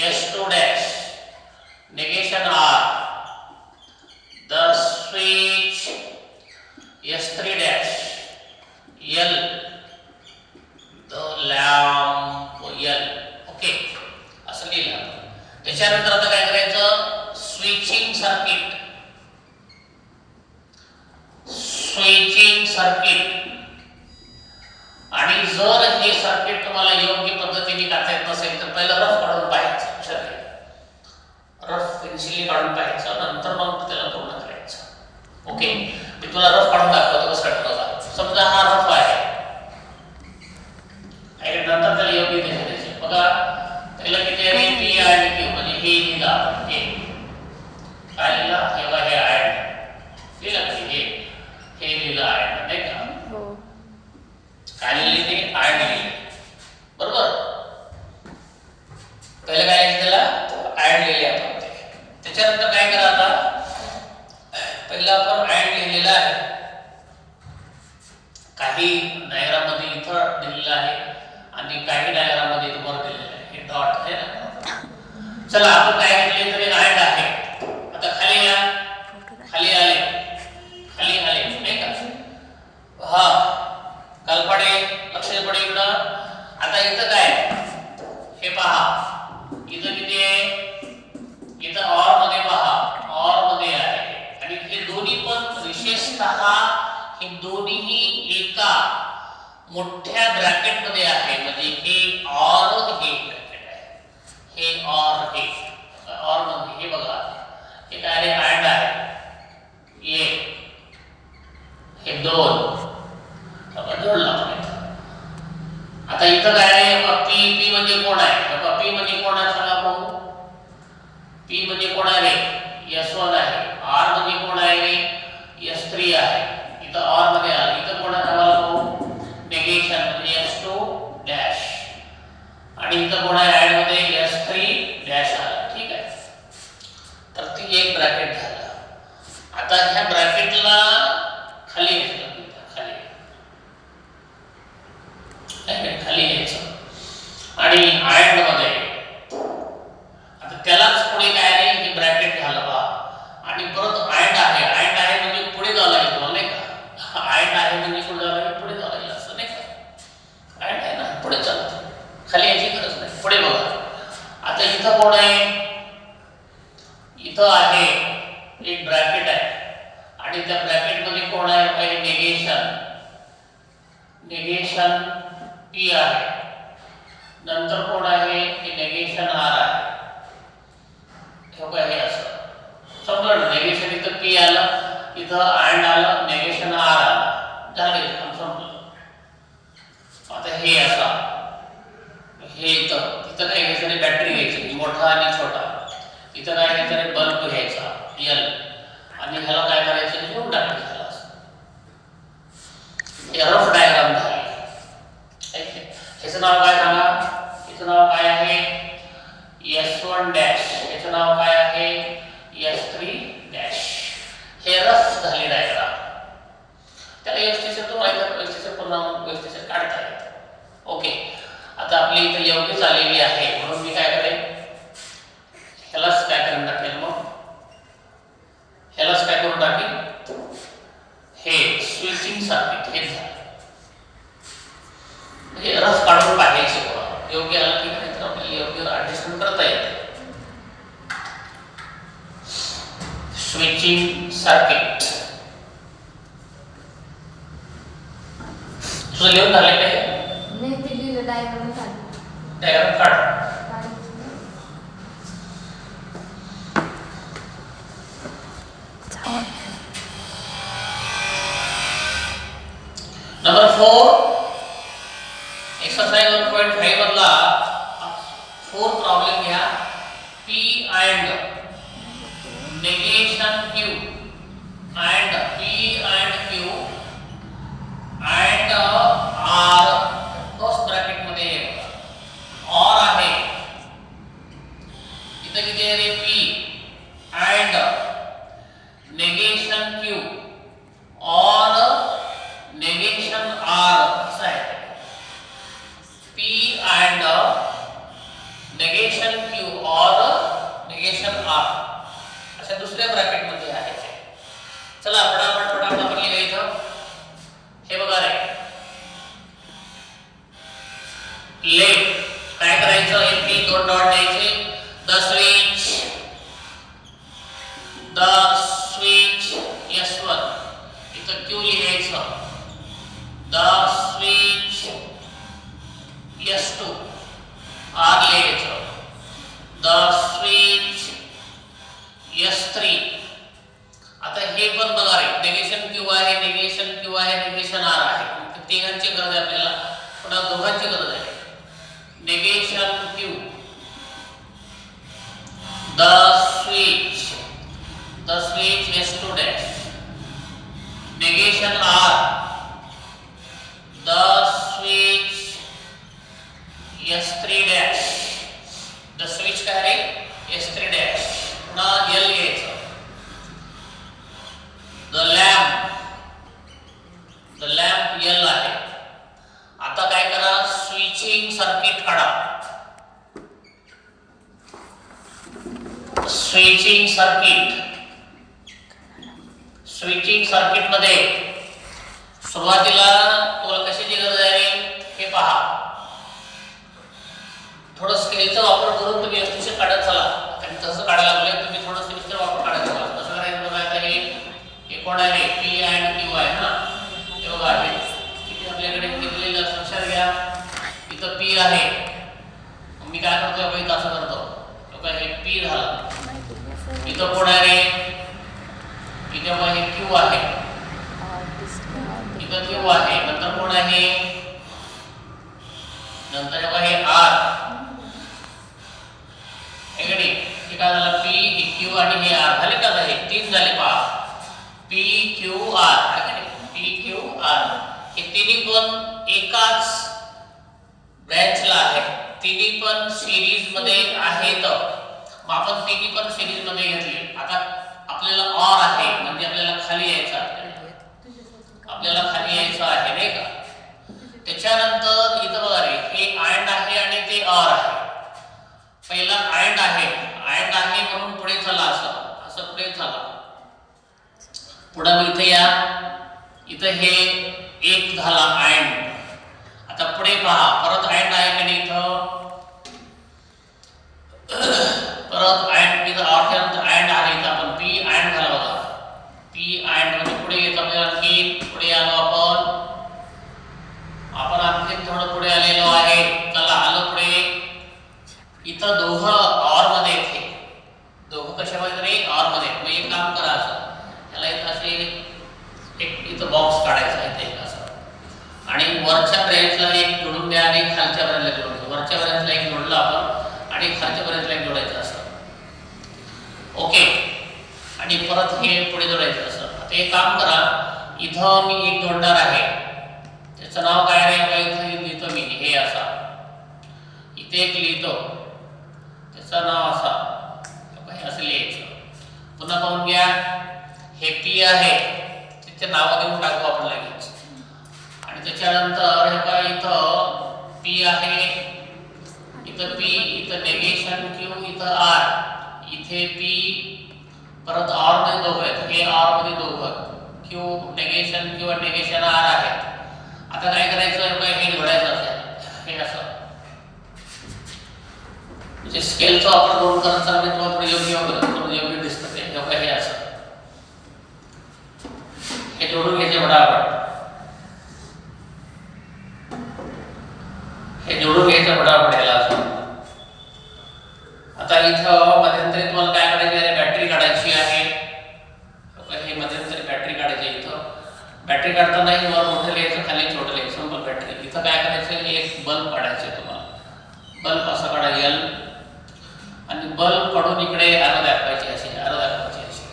S2 dash negation R. The switch S3 dash L. The lamp L. Okay. असं लिहिलं. त्याच्यानंतर आता काय करायचं स्विचिंग सर्किट आणि जर हे सर्किट तुम्हाला योग्य पद्धतीने काढता येत नसेल तर पहिला रफ काढून पाहायचं. रफ पेन्सिल काढून पाहायचं नंतर मग त्याला पूर्ण करायचं. ओके. मी तुला रफ काढून दाखवतो कसं काढतो बघा. समजा हा रफ आहे आणि नंतर त्याला योग्य दिशा द्यायची. बघा पहिला किती आहे P आणि Q म्हणजे हे लिहिलं आपण हे काय लिहिलं हे बघा हे अँड लिहिलं हे लिहिलं अँड नाही का काय लिहिले ते अँड लिहिले बरोबर. पहिलं काय लिहिलं त्याला अँड लिहिले आपण ते. त्याच्यानंतर काय करा आता पहिला आपण अँड लिहिलेला आहे. काही डायग्राममध्ये इथं दिलेलं आहे आणि काही डायग्राममध्ये इथं वर दिलेलं आहे. हे डॉट आहे ना. चला आपण काय घेतले तरी अँड आहे. आता खाली या खाली आले नाही का. हा कल्पडे लक्ष पडे इकडं. आता इथं काय हे पहा इथं किती आहे इथं ऑर मध्ये पहा ऑर मध्ये आहे आणि हे दोन्ही पण विशेषतः हे दोन्हीही एका मोठ्या ब्रॅकेट मध्ये आहे. म्हणजे हे ऑर हे ब्रॅकेट आहे. हे ऑर मध्ये हे बघा हे काय अँड आहे. हे दोन जोडला. आता इथं काय आहे P म्हणजे कोण आहे. P म्हणजे कोण आहे सांगा भाऊ. P म्हणजे कोण आहे रे S1 आहे. R म्हणजे कोण आहे रे S3 आहे. इथं R मध्ये आलं. इथं कोण आहे आम्हाला भाऊ नेगेशन म्हणजे S2 डॅश आणि इथं कोण आहे ऍड मध्ये S3 डॅश आला. ठीक आहे. तर ती एक ब्रॅकेट झालं. आता ह्या ब्रॅकेटला खाली घेतलं खाली अँड मध्ये. आता त्यालाच पुढे काय आहे हे ब्रॅकेट झालं बा आणि परत अँड आहे म्हणजे पुढे जावं लागेल तुम्हाला नाही का. अँड आहे म्हणजे पुढे जावं लागेल, पुढे जावं लागेल असं नाही का. अँड आहे ना पुढे चालतं, खाली याची गरज नाही. पुढे बघा. आता इथं कोण आहे, इथं आहे एक ब्रॅकेट आहे आणि त्या ब्रॅकेट मध्ये कोण आहे पाहिजे निगेशन. निगेशन पी आहे. नंतर कोण आहे की निगेशन आर आहे. हे असं समजलं ना. निगेशन इथं पी आलं, इथं अँड आलं, निगेशन आर आलं, झाले समजलं. आता हे असं हे इथं तिथं काय घ्यायचं नाही, बॅटरी घ्यायची मोठा आणि छोटा. इथं काय घ्यायचं नाही, बल्ब घ्यायचा एल आणि ह्याला काय करायचं घेऊन टाकायचं. हे रफ डायग्राम झाली. ह्याचं नाव काय सांगा, ह्याचं नाव काय आहे S1 डॅश, ह्याचं नाव काय आहे S3 डॅश. हे रफ झाली डायग्राम. त्याला व्यवस्थित तो माहिती व्यवस्थित पुन्हा व्यवस्थित काढता येतं. ओके. आता आपली इथं योग्य झालेली आहे म्हणून मी काय करेन, ह्यालाच काय करून टाकेल, मग ह्यालाच काय करून टाकेल, हे स्विचिंग सर्किट हे झालं. म्हणजे रफ काढून पाहायचे बघा, योग्य आलं की नाही तर आपल्याला योग्य ऍडजस्टमेंट करता येते. स्विचिंग सर्किट तुझं लिहून झालं काय? नाही ते लिहिलं, डायग्राम काढ. डायग्राम काढ. नंबर 4 एक्सरसाइज 1.5 मधला 4 प्रॉब्लेम घ्या. P and negation Q and P and Q and R cross bracket मध्ये येतो. और आहे इथं किती आहे रे, P and negation Q और negation R असं आहे. P and negation Q और negation R अशा दुसऱ्या ब्रॅकेट मध्ये आहे. चला फटाफट आपण लिहूया इथं. हे बघा रे, लेट काय करायचं, एक दोन डॉट द्यायचे. द स्विच S1 इथं Q लिहायचं. द स्विच S2 R लिहायचं. The switch S3. आता हे पण बघा रे, निगेशन Q आहे, निगेशन Q आहे, निगेशन R आहे. तिघांची गरज आहे आपल्याला, पुन्हा दोघांची गरज आहे. Negation Q, the switch S2 dash. Negation R, the switch S3 dash. The switch काय रे S3 डॅश. पुन्हा L घ्यायचं. द लॅम्प L आहे. आता काय करा, स्विचिंग सर्किट काढा. स्विचिंग सर्किट मध्ये सुरुवातीला तुम्हाला कशाची गरज आहे हे पहा. थोडं स्केलचा वापर करून तुम्ही व्यवस्थित काढत चला. आणि तसं काढायला लागले तुम्ही थोडं स्केलचा वापर काढायचा चला. कसं करायचं बघा. आता हे कोण आहे, P and Q आहे ना. हे बघा आहे किती आपल्याकडे दिलेलं लक्षात घ्या. इथं P आहे, मी काय करतो बाई असं करतो. तो काय हे P झाला. इथं कोण आहे रे, इथे मग हे Q आहे. इथं Q आहे. नंतर कोण आहे, नंतर हे R. हे काय झालं, P Q आणि हे R झाले का. हे तीन झाले पहा. P Q R आहे का नाही. P Q R हे तिन्ही पण एकाच ब्रँचला आहे. तिन्ही पण सिरीज मध्ये आहेत. मग आपण तिन्ही पण सिरीज मध्ये घेतले. आता आपल्याला OR आहे म्हणजे आपल्याला खाली यायचं आहे. आपल्याला खाली यायचं आहे नाही का. त्याच्यानंतर इथं बघा रे, हे AND आहे आणि ते OR आहे. आहे म्हणून पुढे चला, असं पुढे चला. पुढे इथे या, इथे हे एक झाला अँड. आता पुढे पहा, परत अँड आहे की नाही इथं, परत अँड इथं अर्थात अँड आहे इथं. आपण पी अँड झाला बघा, पी अँड म्हणजे पुढे येत आपल्याला आणखी पुढे आलो आपण आणखी थोडं पुढे आलेलो आहे. चला आलो पुढे. इथं दोघं ऑर मध्ये येते, दोघं कशामध्ये तरी ऑर मध्ये. मग एक काम करा, असं याला इथं असे एक इथं बॉक्स काढायचा आहे इथे असं, आणि वरच्या ब्रँचला एक जोडून द्या आणि खालच्या ब्रँचला जोडून द्या. वरच्या ब्रँचला एक जोडलं आपण आणि खालच्या ब्रँचला एक जोडायचं असं. ओके, आणि परत हे पुढे जोडायचं असं. आता एक काम करा, इथं मी एक जोडणार आहे, त्याचं नाव काय आहे बघा. इथं लिहितो मी हे असा, इथे एक लिहितो, त्याचं नाव असा असं लिहायचं. पुन्हा पाहून घ्या, हे पी आहे, त्याचे नाव देऊन टाकू आपण लगेच. आणि त्याच्यानंतर हे काय, इथं पी आहे, इथं पी, इथं नेगेशन क्यू, इथं आर, इथे पी, परत आर मध्ये दोघं आहेत, हे आर मध्ये दोघं, क्यू नेगेशन क्यू आणि नेगेशन आर आहेत. आता काय करायचं, हे जोडायचं असेल, हे असं म्हणजे स्केलचा वापर करून करत चालला. मी तुम्हाला थोडं योग्य दिसतं ते. हे असं हे जोडून घ्यायचे फटाफट, हे जोडून घ्यायचं फटाफट याला असं. आता इथं मध्यंतरी तुम्हाला काय करायचं आहे, बॅटरी काढायची आहे. हे मध्यंतरी बॅटरी काढायची. इथं बॅटरी काढताना वर मोठं लिहायचं, खाली छोटं लिहायचं, मग बॅटरी. इथं काय करायचं, एक बल्ब काढायचं तुम्हाला. बल्ब असं काढा एल, आणि बल्ब काढून इकडे ॲरो दाखवायची अशी, ॲरो दाखवायची अशी.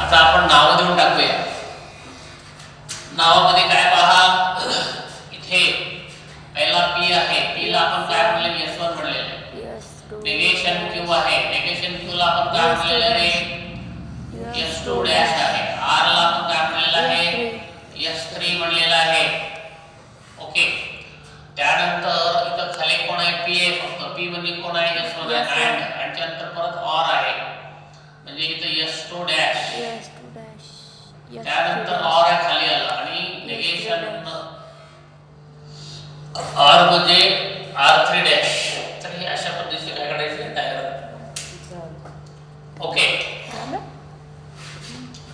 आता आपण नाव देऊन टाकूया. नावामध्ये काय पहा, इथे पहिला पी आहे, पी ला आपण काय म्हणले, S1 म्हणलेलं आहे. नेगेशन क्यू आहे, नेगेशन क्यू ला आपण काय म्हणलेलं आहे, S2 डॅश आहे. आर ला आपण काय म्हणलेलं आहे, S3 म्हणलेलं आहे. ओके, त्यानंतर इथं खाली कोण आहे, पी आहे फक्त. पी म्हणजे कोण आहे, S1 आहे. अँड, आणि त्यानंतर परत ऑर आहे, म्हणजे इथं S2 डॅश, त्यानंतर ऑर आहे खाली आला, आणि नेगेशन आर म्हणजे R3 डॅश. तर हे अशा पद्धतीने काय करायचं डायग्राम. ओके,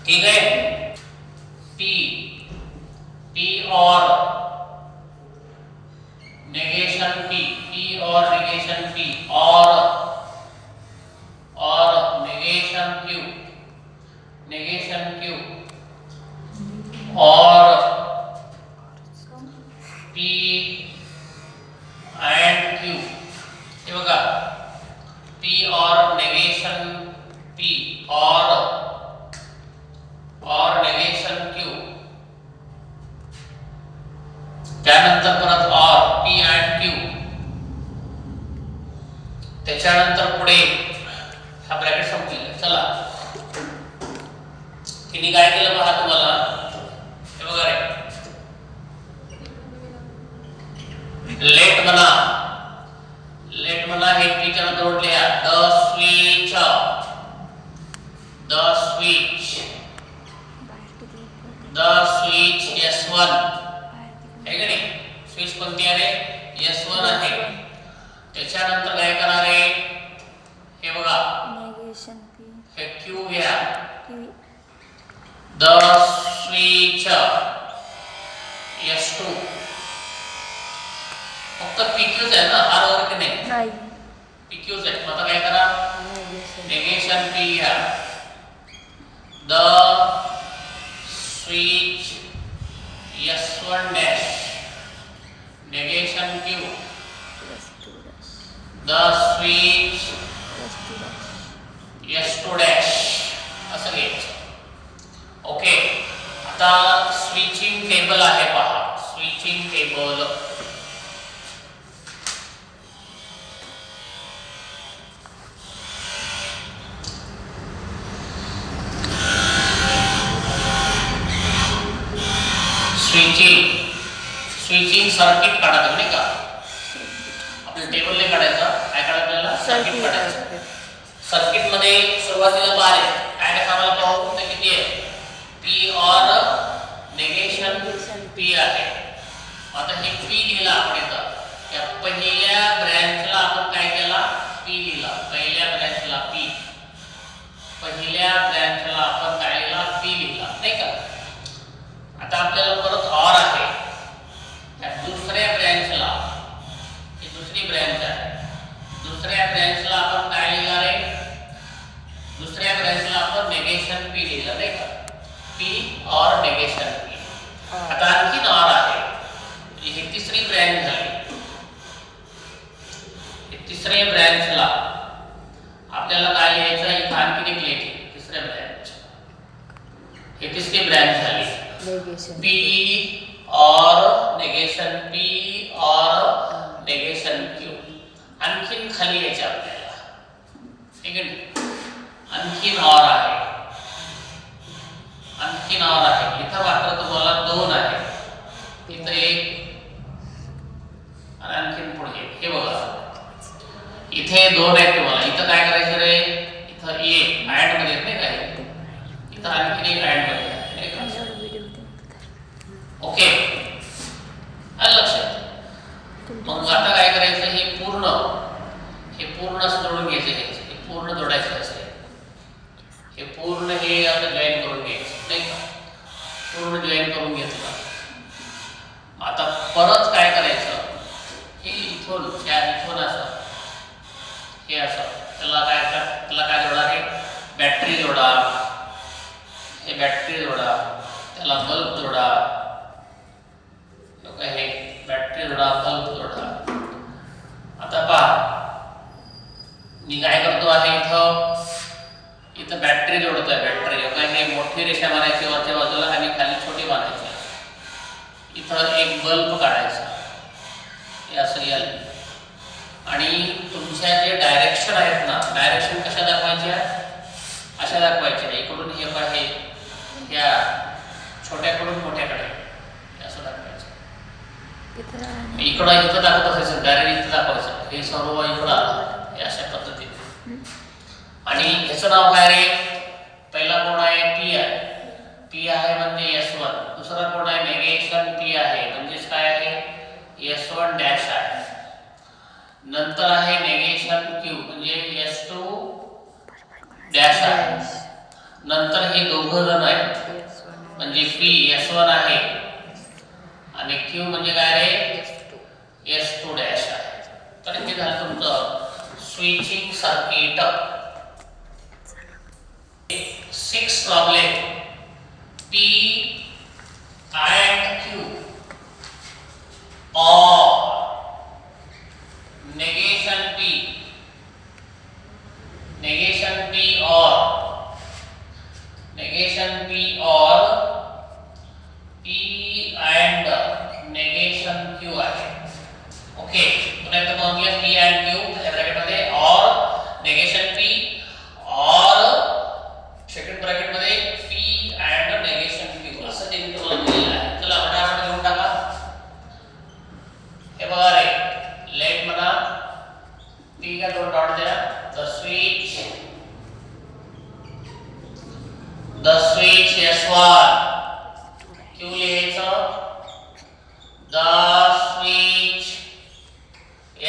ठीक आहे. पी, पी और नेगेशन पी, पी और नेगेशन पी, और नेगेशन क्यू, नेगेशन क्यू, और पी एंड क्यू. हे बघा, पी और नेगेशन पी और नेगेशन क्यू, त्यानंतर परत और पी एंड क्यू, त्याच्यानंतर पुढे हा ब्रॅकेट संपलेला. चला, तिने काय केलं पहा तुम्हाला, हे बघा रे, लेट म्हणा, लेट म्हणा, हे पीच्या नंतर लिहा, the switch, the switch, the switch S1 आहे का नाही. स्विच कोणती आहे, S1 आहे. त्याच्यानंतर काय करणार आहे, हे बघा, हे क्यू घ्या, द स्विच S2, फक्त PQच आहे ना, आर वर की नाही, PQच आहे. मग आता काय करा, नेगेशन P घ्या, the switch S1 dash, negation Q, the switch S2 dash, असं घ्यायचं. ओके, आता स्विचिंग टेबल आहे पहा, स्विचिंग टेबल. स्विचिंग सर्किट काढा तुम्ही का, आपलं टेबल नाही काढायचं, काय काढायचं आपल्याला? सर्किट काढायचं. सर्किट. सर्किट मध्ये सुरुवातीला बार आहे, काय काय आम्हाला पाहू ते किती आहे? पी और नेगेशन पी आहे. आता हे पी लिहिला आपण इथं, या पहिल्या ब्रँचला आपण काय केला? पी लिहिला. पहिल्या ब्रँचला पी, पहिल्या ब्रँचला आपण काय लिहिला? पी लिहिला, नाही का? आता आपल्याला परत और आहे, या दुसऱ्या ब्रँचला, ही दुसरी ब्रँच आहे, दुसऱ्या ब्रँचला आपण काय लिहिणार आहे? दुसऱ्या ब्रँचला आपण नेगेशन पी लिहिलं, नाही का? पी और नेगेशन पी. आता आणखीन और आहे, ही तिसरी ब्रँच झाली. तिसऱ्या ब्रँचला आपल्याला काय लिहायचं? इथं आणखीन एक लिहायची तिसऱ्या ब्रँच. ही तिसरी ब्रँच झाली. नेगेशन पी और नेगेशन पी और नेगेशन क्यू. आणखीन खाली यायचे आपल्याला, ठीक आहे? आणखीन और आहे, आणखीन और आहे. इथं मात्र तुम्हाला 2 आहे, इथं 1 आणि आणखीन पुढे हे बघा, इथे 2 आहेत तुम्हाला. इथं काय करायचं रे? इथं 1 ऍड मध्ये येत नाही काय? इथं आणखीन 1 ऍड मध्ये आहे, नाही का? ओके, आलं लक्षात? मग आता काय करायचं? हे पूर्ण असं जोडून घ्यायचं, हे पूर्ण जोडायचं असं, हे पूर्ण हे आता जॉईन करून घ्यायचं, नाही का? पूर्ण जॉईन करून घेतलं. आता परत काय करायचं? हे इथून असं, हे असं, त्याला काय जोडा? रे बॅटरी जोडा, हे बॅटरी जोडा, त्याला बल्ब जोडा, हे बॅटरी जोडा, बल्ब जोडा. आता पहा मी काय करतो आहे, इथं बॅटरी जोडतोय. बॅटरी हे मोठी रेषा मारायची वरच्या बाजूला आणि खाली छोटी मारायची. इथं एक बल्ब काढायचा, हे असं येईल. आणि तुमच्या जे डायरेक्शन आहेत ना, डायरेक्शन कशा दाखवायच्या? अशा दाखवायच्या. इकडून हे आहे, या छोट्याकडून मोठ्याकडे असं दाखवायचं. इथं दाखवत असायचं, डायरेक्ट इथं दाखवायचं. हे सर्व इकडं आलं, हे अशा पद्धतीने. आणि ह्याचं नाव काय रे? पहिला कोड आहे पी आहे, पी आहे म्हणजे S1. दुसरा कोड आहे नेगेशन पी आहे, म्हणजेच काय आहे? S1 डॅश आहे. नंतर आहे नेगेशन क्यू म्हणजे S2 डॅश आहे. नंतर हे दोघं जण आहेत, म्हणजे पी S1 आहे आणि क्यू म्हणजे काय रे? S2 डॅश आहे. तर हे झालं तुमचं switching circuit. 6 problem P and Q or negation P or P and negation Q आहे. ओके, पुन्हा एकदा पाहूया. P and Q ब्रॅकेट मध्ये और negation P और सेकंड ब्रॅकेट मध्ये P and negation Q असं त्यांनी तुम्हाला दिलेलं आहे. चला फटाफट लिहून टाका. हे बघा रे, लेट म्हणा, P का 2 डॉट द्या. the switch S1 Q लिहायचं. the switch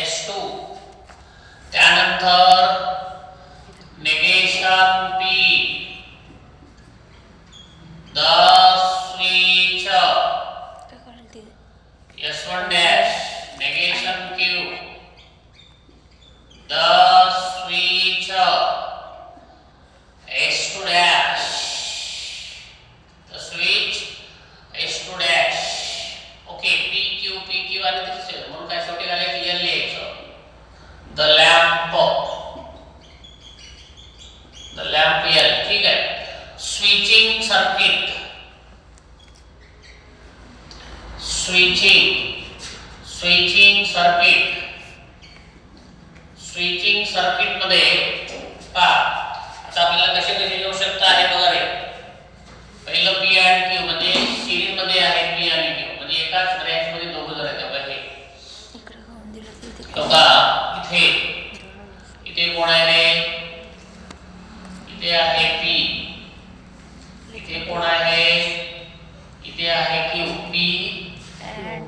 S2 त्यानंतर negation P the switch S1 dash negation Q the switch S2 dash the switch S2 dash. Okay, PQ आणि तिथे म्हणून काय शेवटी घालायचं? L लिहायचं. the lamp L, ठीक आहे. स्विचिंग सर्किट, स्विचिंग सर्किट मध्ये पहा आता आपल्याला कसे लिहू शकता हे बघा रे. पहिलं P आणि Q म्हणजे सिरीज मध्ये आहे. P आणि Q म्हणजे एकाच ब्रँच मध्ये दोघं जण आहेत. बघा हे बघा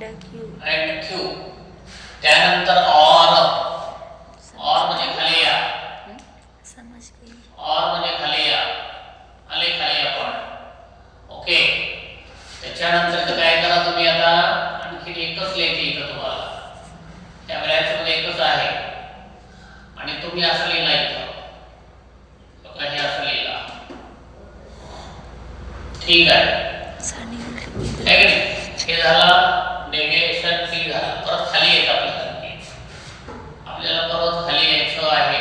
अँड क्यू. त्यानंतर ऑर म्हणजे खाली या. ऑर म्हणजे खाली या. आले खाली आपण. ओके. त्याच्यानंतर काय करा तुम्ही आता आणखी एकच लिहायचे इथं तुम्हाला. त्या ब्रॅच मध्ये एकच आहे आणि तुम्ही असं लिहिला इथं. बघा हे असं लिहिला. ठीक आहे. है की नाही? हे झालं नेगेशन पी झालं. परत खाली येत आपल्याला परत खाली यायचं आहे.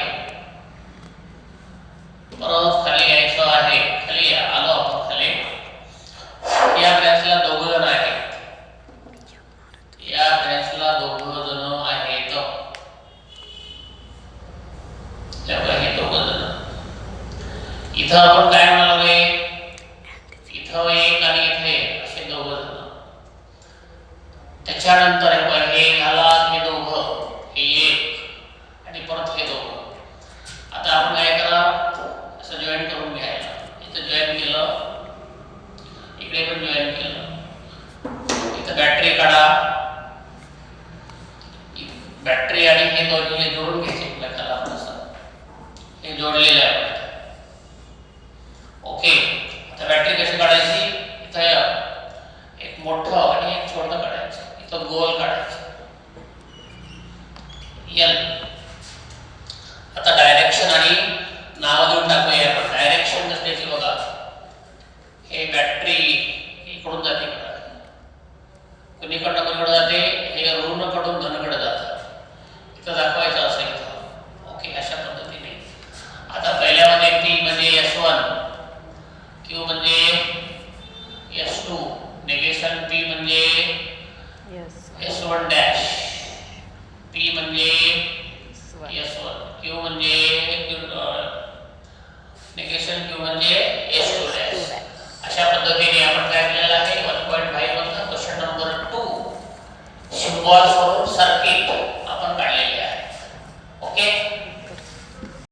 परत खाली यायचं आहे. खाली या. आलो आपण खाली. या ब्रॅचला दोघं जण आहेत. या ब्रॅचला दोघं जण आहेत. तेव्हा हे दोघं जण. इथं आपण काय म्हणालोय? इथं एक आणि इथे एक असे दोघं जण. त्याच्यानंतर हे झाला हे दोघं, हे एक आणि परत हे दोघं. आता आपण काय करा असं जॉईन करून घ्यायला. इथं जॉईन केलं, इकडे पण जॉईन केलं. इथं बॅटरी काढा. बॅटरी आणि हे दोन्ही जोडून घ्यायचे एकमेकाला. आपण असं हे जोडलेलं आहे. ओके. आता बॅटरी कशी काढायची? इथं एक मोठं आणि एक छोटं काढायचं. इथं गोल काढायचं. एल. आता डायरेक्शन आणि नाव देऊन टाकूया आपण. डायरेक्शन कसल्याची बघा. हे बॅटरी इकडून जाते इकडं. कुणीकडनं कुणीकडे जाते? हे ऋणकडून धनकडे जातं. इथं दाखवायचं असं इथं. ओके. अशा पद्धतीने. आता पहिल्यामध्ये P म्हणजे S1, Q म्हणजे S2, नेगेशन P म्हणजे S1 डॅश, P म्हणजे S1, Q म्हणजे नेगेशन Q म्हणजे S2 डॅश. अशा पद्धतीने आपण काय केलेलं आहे 1.5 मधला question number 2 symbols for circuit